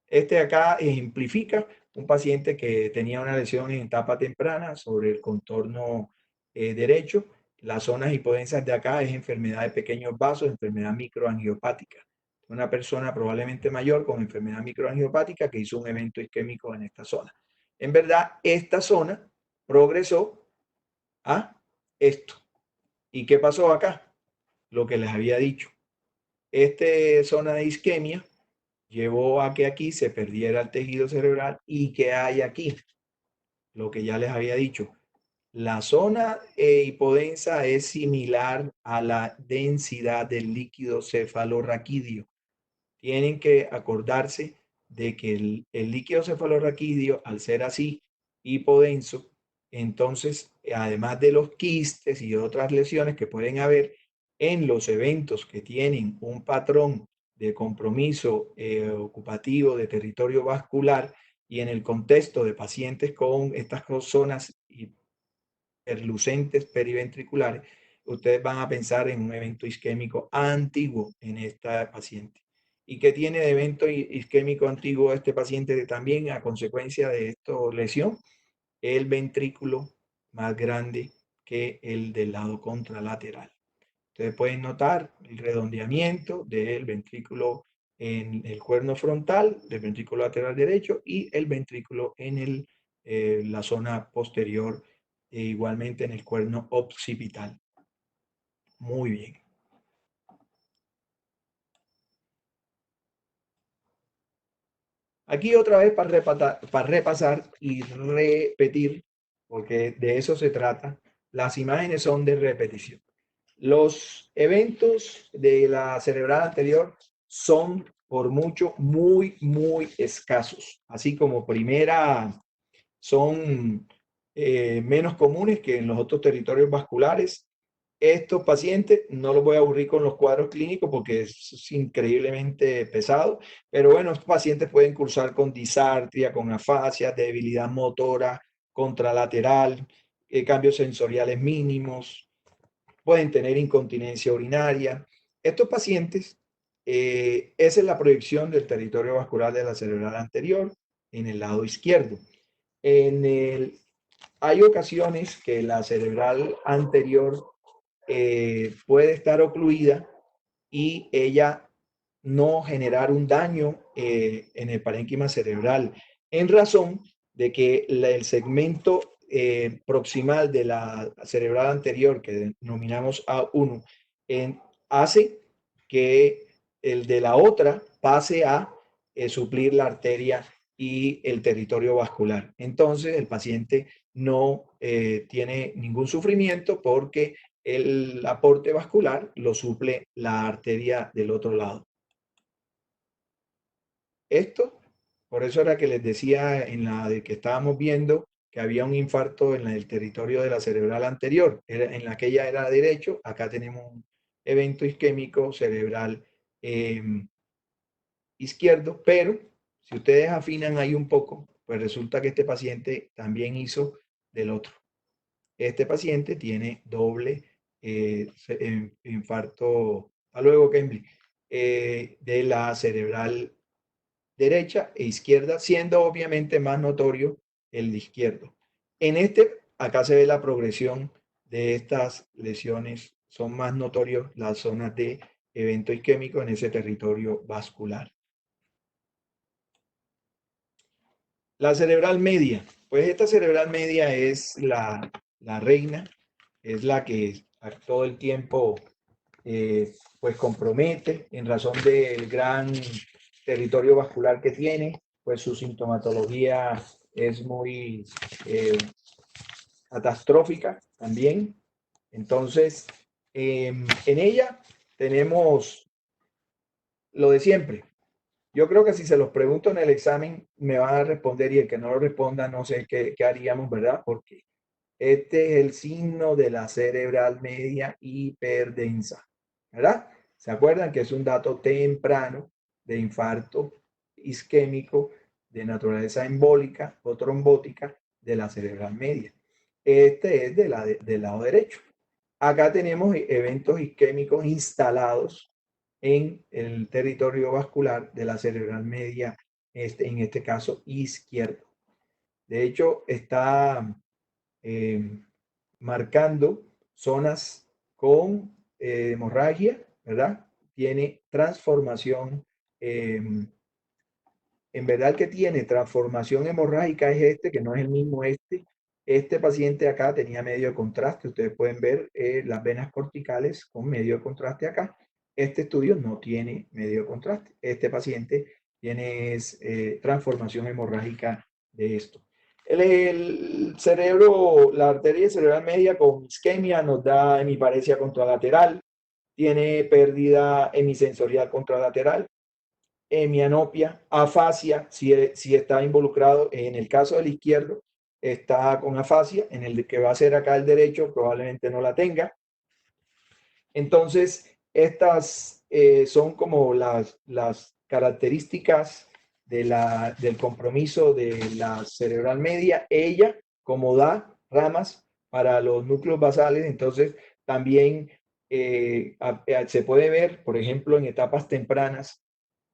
Este de acá ejemplifica un paciente que tenía una lesión en etapa temprana sobre el contorno derecho. Las zonas hipodensas de acá es enfermedad de pequeños vasos, enfermedad microangiopática. Una persona probablemente mayor con enfermedad microangiopática que hizo un evento isquémico en esta zona. En verdad, esta zona progresó a esto. ¿Y qué pasó acá? Lo que les había dicho. Esta zona de isquemia llevó a que aquí se perdiera el tejido cerebral. ¿Y qué hay aquí? Lo que ya les había dicho. La zona hipodensa es similar a la densidad del líquido cefalorraquídeo. Tienen que acordarse de que el líquido cefalorraquídeo, al ser así hipodenso, entonces, además de los quistes y otras lesiones que pueden haber en los eventos que tienen un patrón de compromiso ocupativo de territorio vascular, y en el contexto de pacientes con estas zonas hiperlucentes periventriculares, ustedes van a pensar en un evento isquémico antiguo en esta paciente. ¿Y qué tiene de evento isquémico antiguo este paciente también a consecuencia de esta lesión? El ventrículo más grande que el del lado contralateral. Ustedes pueden notar el redondeamiento del ventrículo en el cuerno frontal, del ventrículo lateral derecho, y el ventrículo en la zona posterior, e igualmente en el cuerno occipital. Muy bien. Aquí otra vez para repasar y repetir, porque de eso se trata. Las imágenes son de repetición. Los eventos de la cerebral anterior son por mucho muy escasos. Así como primera son menos comunes que en los otros territorios vasculares. Estos pacientes, no los voy a aburrir con los cuadros clínicos porque es increíblemente pesado, pero bueno, estos pacientes pueden cursar con disartria, con afasia, debilidad motora contralateral, cambios sensoriales mínimos, pueden tener incontinencia urinaria. Estos pacientes, esa es la proyección del territorio vascular de la cerebral anterior en el lado izquierdo. Hay ocasiones que la cerebral anterior puede estar ocluida y ella no generar un daño en el parénquima cerebral, en razón de que el segmento proximal de la cerebral anterior, que denominamos A1, hace que el de la otra pase a suplir la arteria y el territorio vascular. Entonces el paciente no tiene ningún sufrimiento porque el aporte vascular lo suple la arteria del otro lado. Esto, por eso era que les decía en la de que estábamos viendo que había un infarto en el territorio de la cerebral anterior. En la que ella era derecho, acá tenemos un evento isquémico cerebral izquierdo, pero Si ustedes afinan ahí un poco, pues resulta que este paciente también hizo del otro. Este paciente tiene doble infarto, a luego, Kemble, de la cerebral derecha e izquierda, siendo obviamente más notorio el de izquierdo. En este, acá se ve la progresión de estas lesiones, son más notorios las zonas de evento isquémico en ese territorio vascular. La cerebral media, pues esta cerebral media es la reina, es la que todo el tiempo pues compromete en razón del gran territorio vascular que tiene, pues su sintomatología es muy catastrófica también. Entonces, en ella tenemos lo de siempre. Yo creo que si se los pregunto en el examen, me van a responder y el que no lo responda, no sé qué haríamos, ¿verdad? Porque este es el signo de la cerebral media hiperdensa, ¿verdad? ¿Se acuerdan que es un dato temprano de infarto isquémico de naturaleza embólica o trombótica de la cerebral media? Este es del lado derecho. Acá tenemos eventos isquémicos instalados en el territorio vascular de la cerebral media, en este caso izquierdo. De hecho, está eh, marcando zonas con hemorragia, ¿verdad? Tiene transformación, en verdad que tiene transformación hemorrágica es este, que no es el mismo este. Este paciente acá tenía medio de contraste, ustedes pueden ver las venas corticales con medio de contraste acá. Este estudio no tiene medio de contraste. Este paciente tiene transformación hemorrágica de esto. El cerebro, la arteria cerebral media con isquemia nos da hemiparesia contralateral, tiene pérdida hemisensorial contralateral, hemianopia, afasia, si está involucrado, en el caso del izquierdo, está con afasia, en el que va a ser acá el derecho, probablemente no la tenga. Entonces, estas son como las características del compromiso de la cerebral media. Ella, como da ramas para los núcleos basales, entonces también se puede ver, por ejemplo, en etapas tempranas,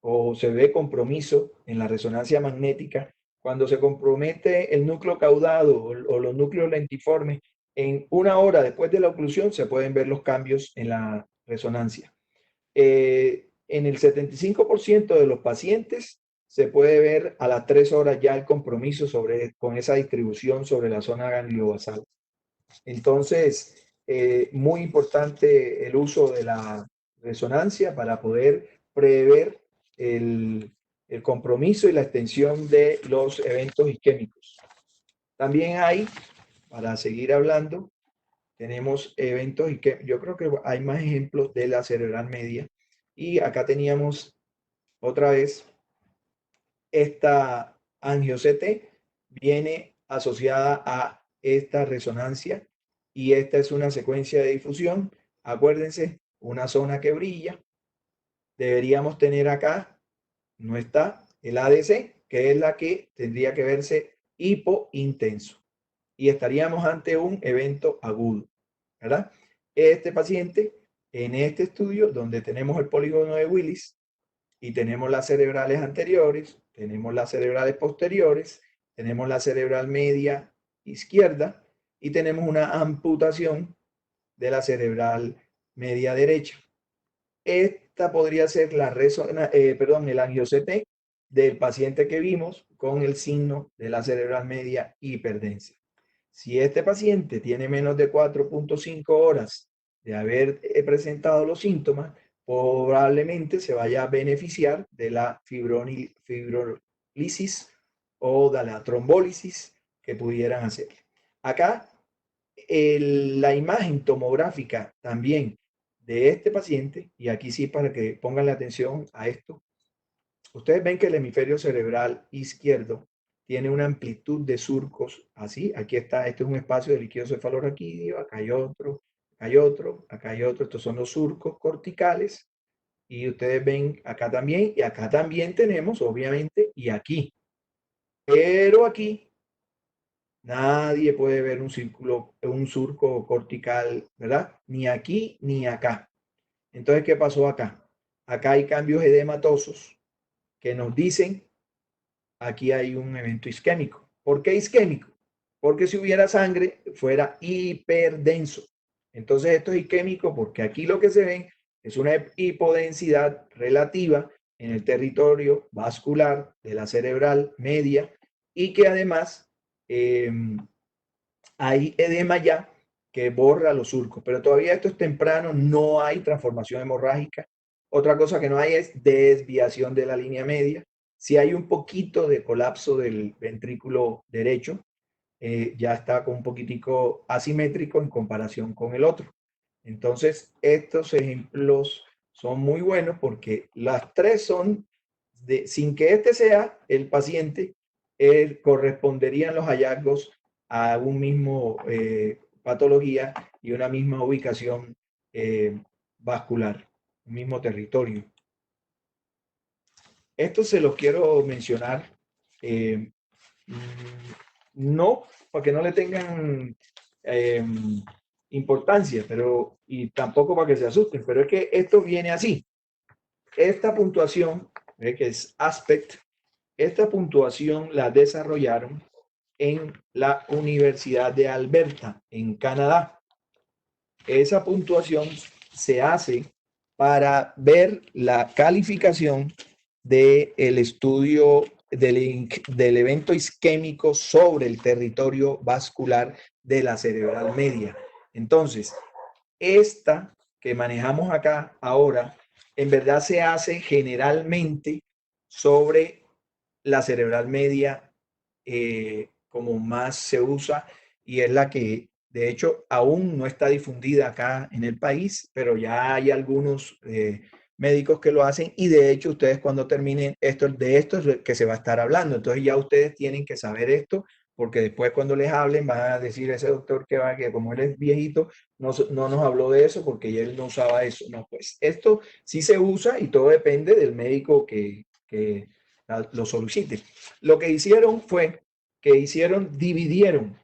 o se ve compromiso en la resonancia magnética, cuando se compromete el núcleo caudado o los núcleos lentiformes, en una hora después de la oclusión se pueden ver los cambios en la resonancia. En el 75% de los pacientes se puede ver a las 3 horas ya el compromiso con esa distribución sobre la zona gangliobasal. Entonces, muy importante el uso de la resonancia para poder prever el, el compromiso y la extensión de los eventos isquémicos. También hay, para seguir hablando, tenemos eventos isquémicos. Yo creo que hay más ejemplos de la cerebral media. Y acá teníamos otra vez esta angio-CT, viene asociada a esta resonancia y esta es una secuencia de difusión. Acuérdense, una zona que brilla. Deberíamos tener acá, no está, el ADC, que es la que tendría que verse hipointenso. Y estaríamos ante un evento agudo, ¿verdad? Este paciente, en este estudio, donde tenemos el polígono de Willis y tenemos las cerebrales anteriores, tenemos las cerebrales posteriores, tenemos la cerebral media izquierda y tenemos una amputación de la cerebral media derecha. Esta podría ser el angio-CT del paciente que vimos con el signo de la cerebral media hiperdensa. Si este paciente tiene menos de 4.5 horas de haber presentado los síntomas, probablemente se vaya a beneficiar de la fibrolisis o de la trombólisis que pudieran hacer. Acá, la imagen tomográfica también de este paciente, y aquí sí para que pongan la atención a esto, ustedes ven que el hemisferio cerebral izquierdo tiene una amplitud de surcos así. Aquí está, este es un espacio de líquido cefalorraquídeo, acá hay otro, acá hay otro, acá hay otro. Estos son los surcos corticales Y ustedes ven acá también, y acá también tenemos, obviamente, y aquí. Pero aquí nadie puede ver un círculo, un surco cortical, ¿verdad? Ni aquí ni acá. Entonces, ¿qué pasó acá? Acá hay cambios edematosos que nos dicen aquí hay un evento isquémico. ¿Por qué isquémico? Porque si hubiera sangre, fuera hiperdenso. Entonces, esto es isquémico porque aquí lo que se ve es una hipodensidad relativa en el territorio vascular de la cerebral media y que además eh, hay edema ya que borra los surcos, pero todavía esto es temprano, no hay transformación hemorrágica. Otra cosa que no hay es desviación de la línea media. Si hay un poquito de colapso del ventrículo derecho, ya está con un poquitico asimétrico en comparación con el otro. Entonces, estos ejemplos son muy buenos porque las tres son, sin que este sea el paciente, corresponderían los hallazgos a un mismo patología y una misma ubicación vascular, un mismo territorio. Esto se los quiero mencionar, eh, no para que no le tengan eh, importancia, pero y tampoco para que se asusten, pero es que esto viene así. Esta puntuación, que es aspect, esta puntuación la desarrollaron en la Universidad de Alberta, en Canadá. Esa puntuación se hace para ver la calificación del estudio del evento isquémico sobre el territorio vascular de la cerebral media. Entonces, esta que manejamos acá ahora, en verdad se hace generalmente sobre la cerebral media, como más se usa, y es la que de hecho aún no está difundida acá en el país, pero ya hay algunos médicos que lo hacen, y de hecho ustedes cuando terminen esto, de esto es que se va a estar hablando. Entonces ya ustedes tienen que saber esto, porque después cuando les hablen van a decir ese doctor que va, que como él es viejito, no nos habló de eso porque él no usaba eso. No, pues esto sí se usa y todo depende del médico que lo solicite. Lo que hicieron fue que dividieron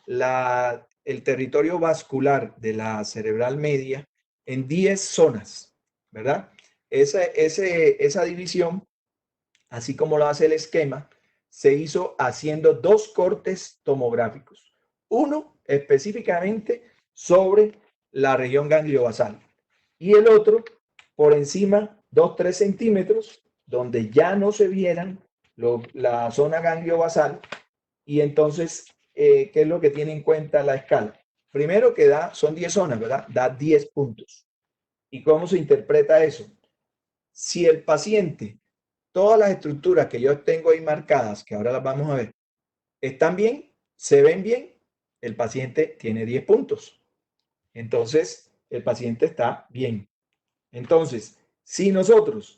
el territorio vascular de la cerebral media en 10 zonas, ¿verdad? Esa división, así como lo hace el esquema, se hizo haciendo dos cortes tomográficos. Uno específicamente sobre la región gangliobasal y el otro por encima 2-3 centímetros, donde ya no se vieran la zona gangliobasal. Y entonces, ¿qué es lo que tiene en cuenta la escala? Primero que son 10 zonas, ¿verdad? Da 10 puntos. ¿Y cómo se interpreta eso? Si el paciente, todas las estructuras que yo tengo ahí marcadas, que ahora las vamos a ver, están bien, se ven bien, el paciente tiene 10 puntos. Entonces, el paciente está bien. Entonces, si nosotros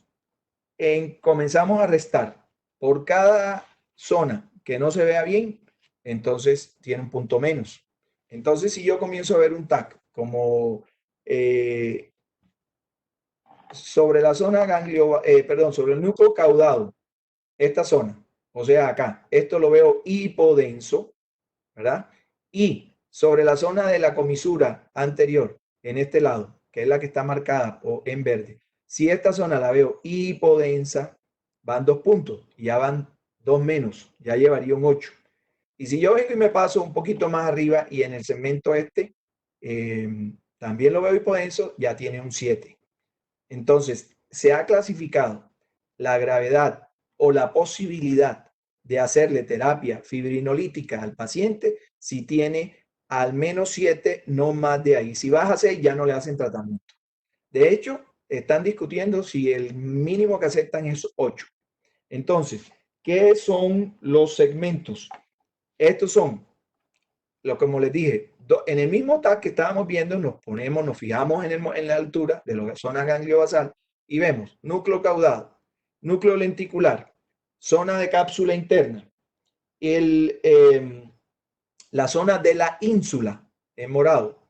comenzamos a restar por cada zona que no se vea bien, entonces tiene un punto menos. Entonces, si yo comienzo a ver un TAC como sobre la zona perdón, sobre el núcleo caudado, esta zona, o sea, acá, esto lo veo hipodenso, ¿verdad? Y sobre la zona de la comisura anterior, en este lado, que es la que está marcada en verde, si esta zona la veo hipodensa, van 2 puntos, ya van 2 menos, ya llevaría un 8. Y si yo vengo y me paso un poquito más arriba y en el segmento este también lo veo hipodenso, ya tiene un 7. Entonces, se ha clasificado la gravedad o la posibilidad de hacerle terapia fibrinolítica al paciente si tiene al menos 7, no más de ahí. Si baja a 6, ya no le hacen tratamiento. De hecho, están discutiendo si el mínimo que aceptan es 8. Entonces, ¿qué son los segmentos? Estos son, como les dije, en el mismo TAC que estábamos viendo, nos fijamos en la altura de la zona gangliobasal y vemos núcleo caudado, núcleo lenticular, zona de cápsula interna, la zona de la ínsula en morado,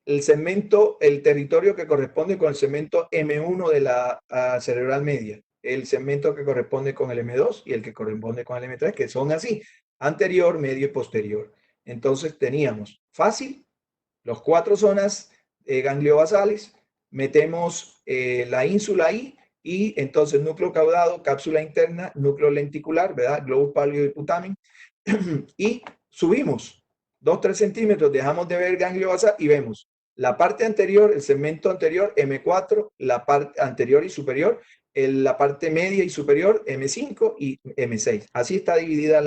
el segmento, el territorio que corresponde con el segmento M1 de la cerebral media, el segmento que corresponde con el M2 y el que corresponde con el M3, que son así, anterior, medio y posterior. Entonces teníamos fácil los cuatro zonas gangliobasales, metemos la ínsula ahí y entonces núcleo caudado, cápsula interna, núcleo lenticular, ¿verdad? Globus pálido y putamen. Y subimos 2-3 centímetros, dejamos de ver ganglio basal y vemos la parte anterior, el segmento anterior, M4, la parte anterior y superior, la parte media y superior, M5 y M6. Así está dividida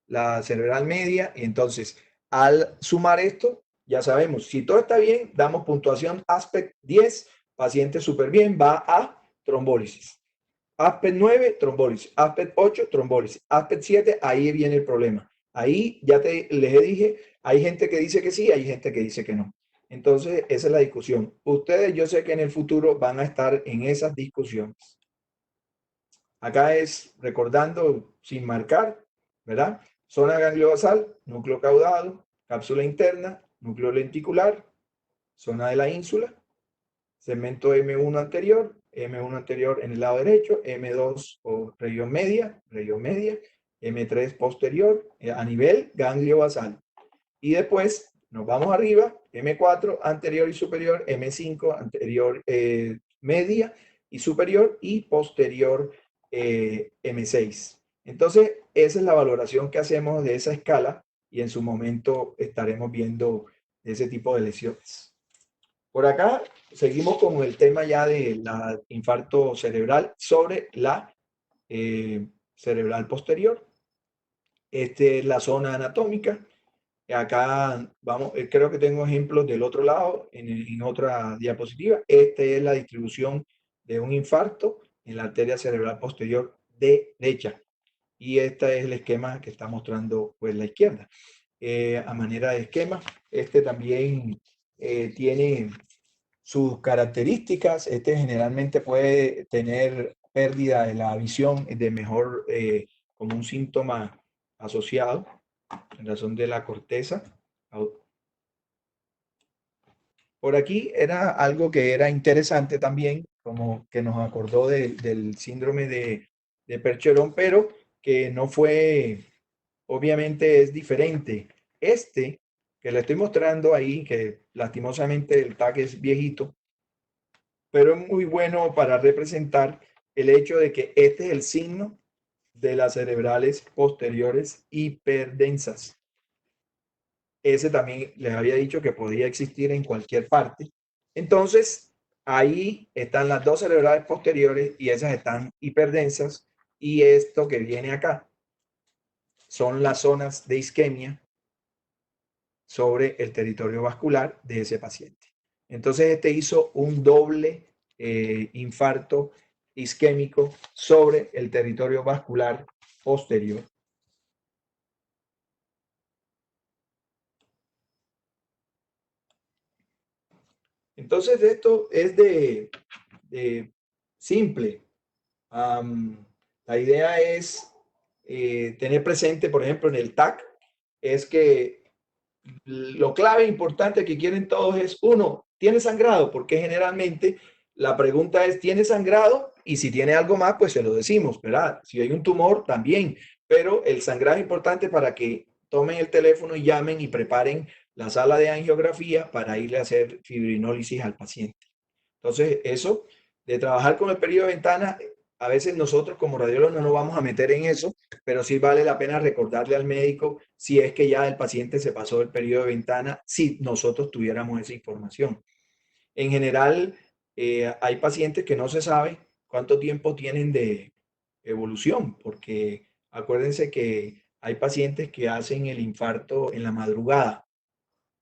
la cerebral media. Y entonces, al sumar esto, ya sabemos, si todo está bien, damos puntuación aspect 10, paciente súper bien, va a trombólisis. Aspect 9, trombólisis. Aspect 8, trombólisis. Aspect 7, ahí viene el problema. Ahí ya les dije, hay gente que dice que sí, hay gente que dice que no. Entonces, esa es la discusión. Ustedes, yo sé que en el futuro van a estar en esas discusiones. Acá es recordando sin marcar, ¿verdad? Zona gangliobasal, núcleo caudado, cápsula interna, núcleo lenticular, zona de la ínsula, segmento M1 anterior, M1 anterior en el lado derecho, M2 o región media, M3 posterior, a nivel ganglio basal. Y después nos vamos arriba, M4 anterior y superior, M5 anterior media y superior y posterior M6. Entonces, esa es la valoración que hacemos de esa escala y en su momento estaremos viendo ese tipo de lesiones. Por acá seguimos con el tema ya del infarto cerebral sobre la cerebral posterior. Esta es la zona anatómica. Acá vamos, creo que tengo ejemplos del otro lado en otra diapositiva. Esta es la distribución de un infarto en la arteria cerebral posterior derecha. Y este es el esquema que está mostrando pues la izquierda. A manera de esquema, este también tiene sus características. Este generalmente puede tener pérdida de la visión de mejor, como un síntoma asociado en razón de la corteza. Por aquí era algo que era interesante también, como que nos acordó del síndrome de Percheron, pero que no fue, obviamente es diferente. Este que le estoy mostrando ahí, que lastimosamente el tag es viejito, pero es muy bueno para representar el hecho de que este es el signo de las cerebrales posteriores hiperdensas. Ese también les había dicho que podía existir en cualquier parte. Entonces, ahí están las dos cerebrales posteriores y esas están hiperdensas. Y esto que viene acá son las zonas de isquemia sobre el territorio vascular de ese paciente. Entonces, este hizo un doble infarto isquémico sobre el territorio vascular posterior. Entonces, esto es de simple. La idea es tener presente, por ejemplo, en el TAC, es que lo clave importante que quieren todos es, uno, ¿tiene sangrado? Porque generalmente la pregunta es, ¿tiene sangrado? Y si tiene algo más, pues se lo decimos, ¿verdad? Si hay un tumor, también. Pero el sangrado es importante para que tomen el teléfono y llamen y preparen la sala de angiografía para irle a hacer fibrinólisis al paciente. Entonces, eso de trabajar con el periodo de ventana, a veces nosotros como radiólogos no nos vamos a meter en eso, pero sí vale la pena recordarle al médico si es que ya el paciente se pasó el periodo de ventana, si nosotros tuviéramos esa información. En general, hay pacientes que no se sabe cuánto tiempo tienen de evolución, porque acuérdense que hay pacientes que hacen el infarto en la madrugada.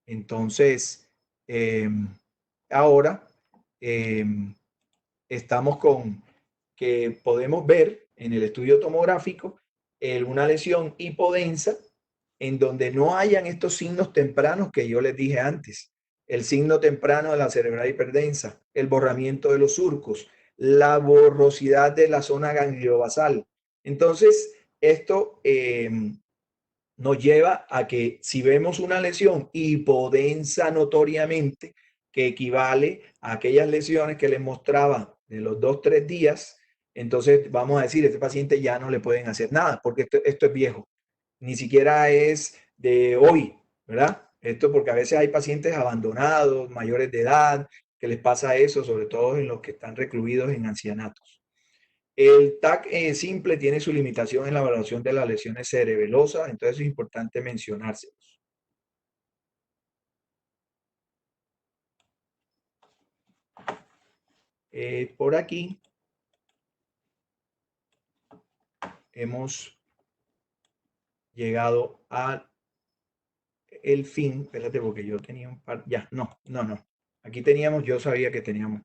Entonces, ahora estamos con que podemos ver en el estudio tomográfico una lesión hipodensa en donde no hayan estos signos tempranos que yo les dije antes. El signo temprano de la cerebral hiperdensa, el borramiento de los surcos, la borrosidad de la zona gangliobasal. Entonces, esto nos lleva a que si vemos una lesión hipodensa notoriamente, que equivale a aquellas lesiones que les mostraba de los 2, 3 días. Entonces vamos a decir, este paciente ya no le pueden hacer nada porque esto es viejo, ni siquiera es de hoy, ¿verdad? Esto porque a veces hay pacientes abandonados, mayores de edad, que les pasa eso, sobre todo en los que están recluidos en ancianatos. El TAC simple tiene su limitación en la evaluación de las lesiones cerebelosas, entonces es importante mencionárselos. Por aquí hemos llegado al fin. Espérate, porque yo tenía un par. Ya, no. Aquí teníamos, yo sabía que teníamos.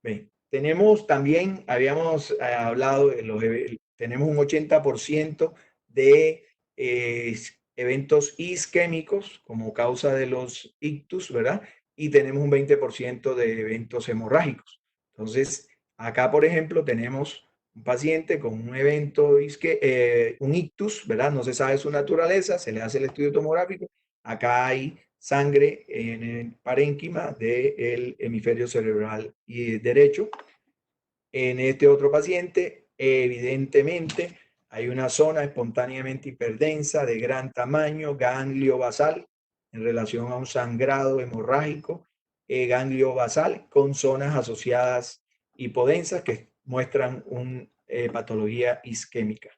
Bien, tenemos también, habíamos hablado de tenemos un 80% de eventos isquémicos como causa de los ictus, ¿verdad? Y tenemos un 20% de eventos hemorrágicos. Entonces, acá, por ejemplo, tenemos un paciente con un evento un ictus, ¿verdad? No se sabe su naturaleza, se le hace el estudio tomográfico. Acá hay sangre en el parénquima del hemisferio cerebral y derecho. En este otro paciente, evidentemente, hay una zona espontáneamente hiperdensa de gran tamaño, ganglio basal, en relación a un sangrado hemorrágico, ganglio basal con zonas asociadas hipodensas que muestran una patología isquémica.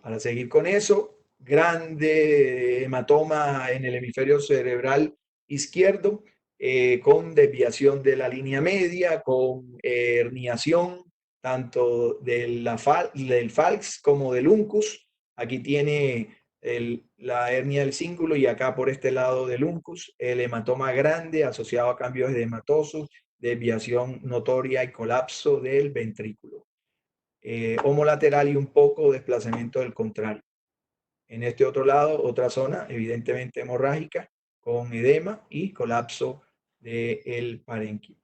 Para seguir con eso, grande hematoma en el hemisferio cerebral izquierdo, con desviación de la línea media, con herniación tanto del falx como del uncus. Aquí tiene la hernia del cíngulo y acá por este lado del uncus, el hematoma grande asociado a cambios edematosos, desviación notoria y colapso del ventrículo. Homolateral y un poco desplazamiento del contrario. En este otro lado, otra zona evidentemente hemorrágica con edema y colapso del parénquima.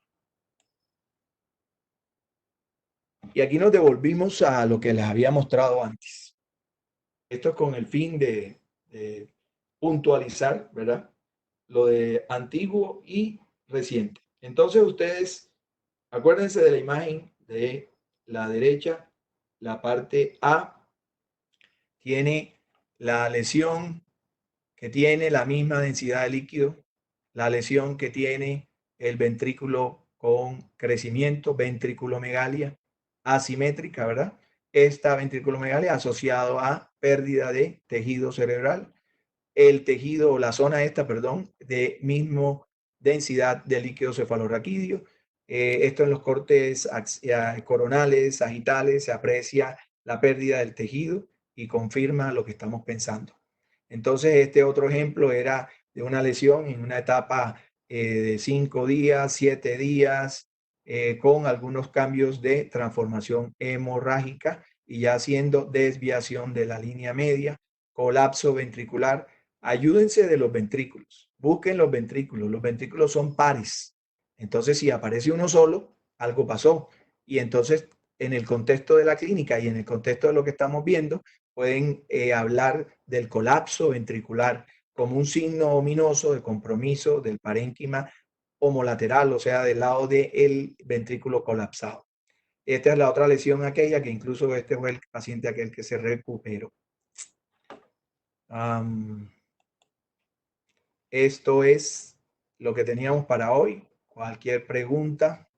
Y aquí nos devolvimos a lo que les había mostrado antes. Esto es con el fin de puntualizar, ¿verdad? Lo de antiguo y reciente. Entonces ustedes, acuérdense de la imagen de la derecha, la parte A tiene la lesión que tiene la misma densidad de líquido, la lesión que tiene el ventrículo con crecimiento, ventriculomegalia asimétrica, ¿verdad? Esta ventriculomegalia asociado a pérdida de tejido cerebral, el tejido o la zona esta, perdón, de mismo densidad de líquido cefalorraquídeo. Esto en los cortes coronales, sagitales, se aprecia la pérdida del tejido y confirma lo que estamos pensando. Entonces, este otro ejemplo era de una lesión en una etapa de 5 días, 7 días, con algunos cambios de transformación hemorrágica y ya haciendo desviación de la línea media, colapso ventricular. Ayúdense de los ventrículos, busquen los ventrículos son pares. Entonces, si aparece uno solo, algo pasó. Y entonces, en el contexto de la clínica y en el contexto de lo que estamos viendo, pueden hablar del colapso ventricular como un signo ominoso de compromiso del parénquima homolateral, o sea, del lado del ventrículo colapsado. Esta es la otra lesión aquella que incluso este fue el paciente aquel que se recuperó. Esto es lo que teníamos para hoy. Cualquier pregunta.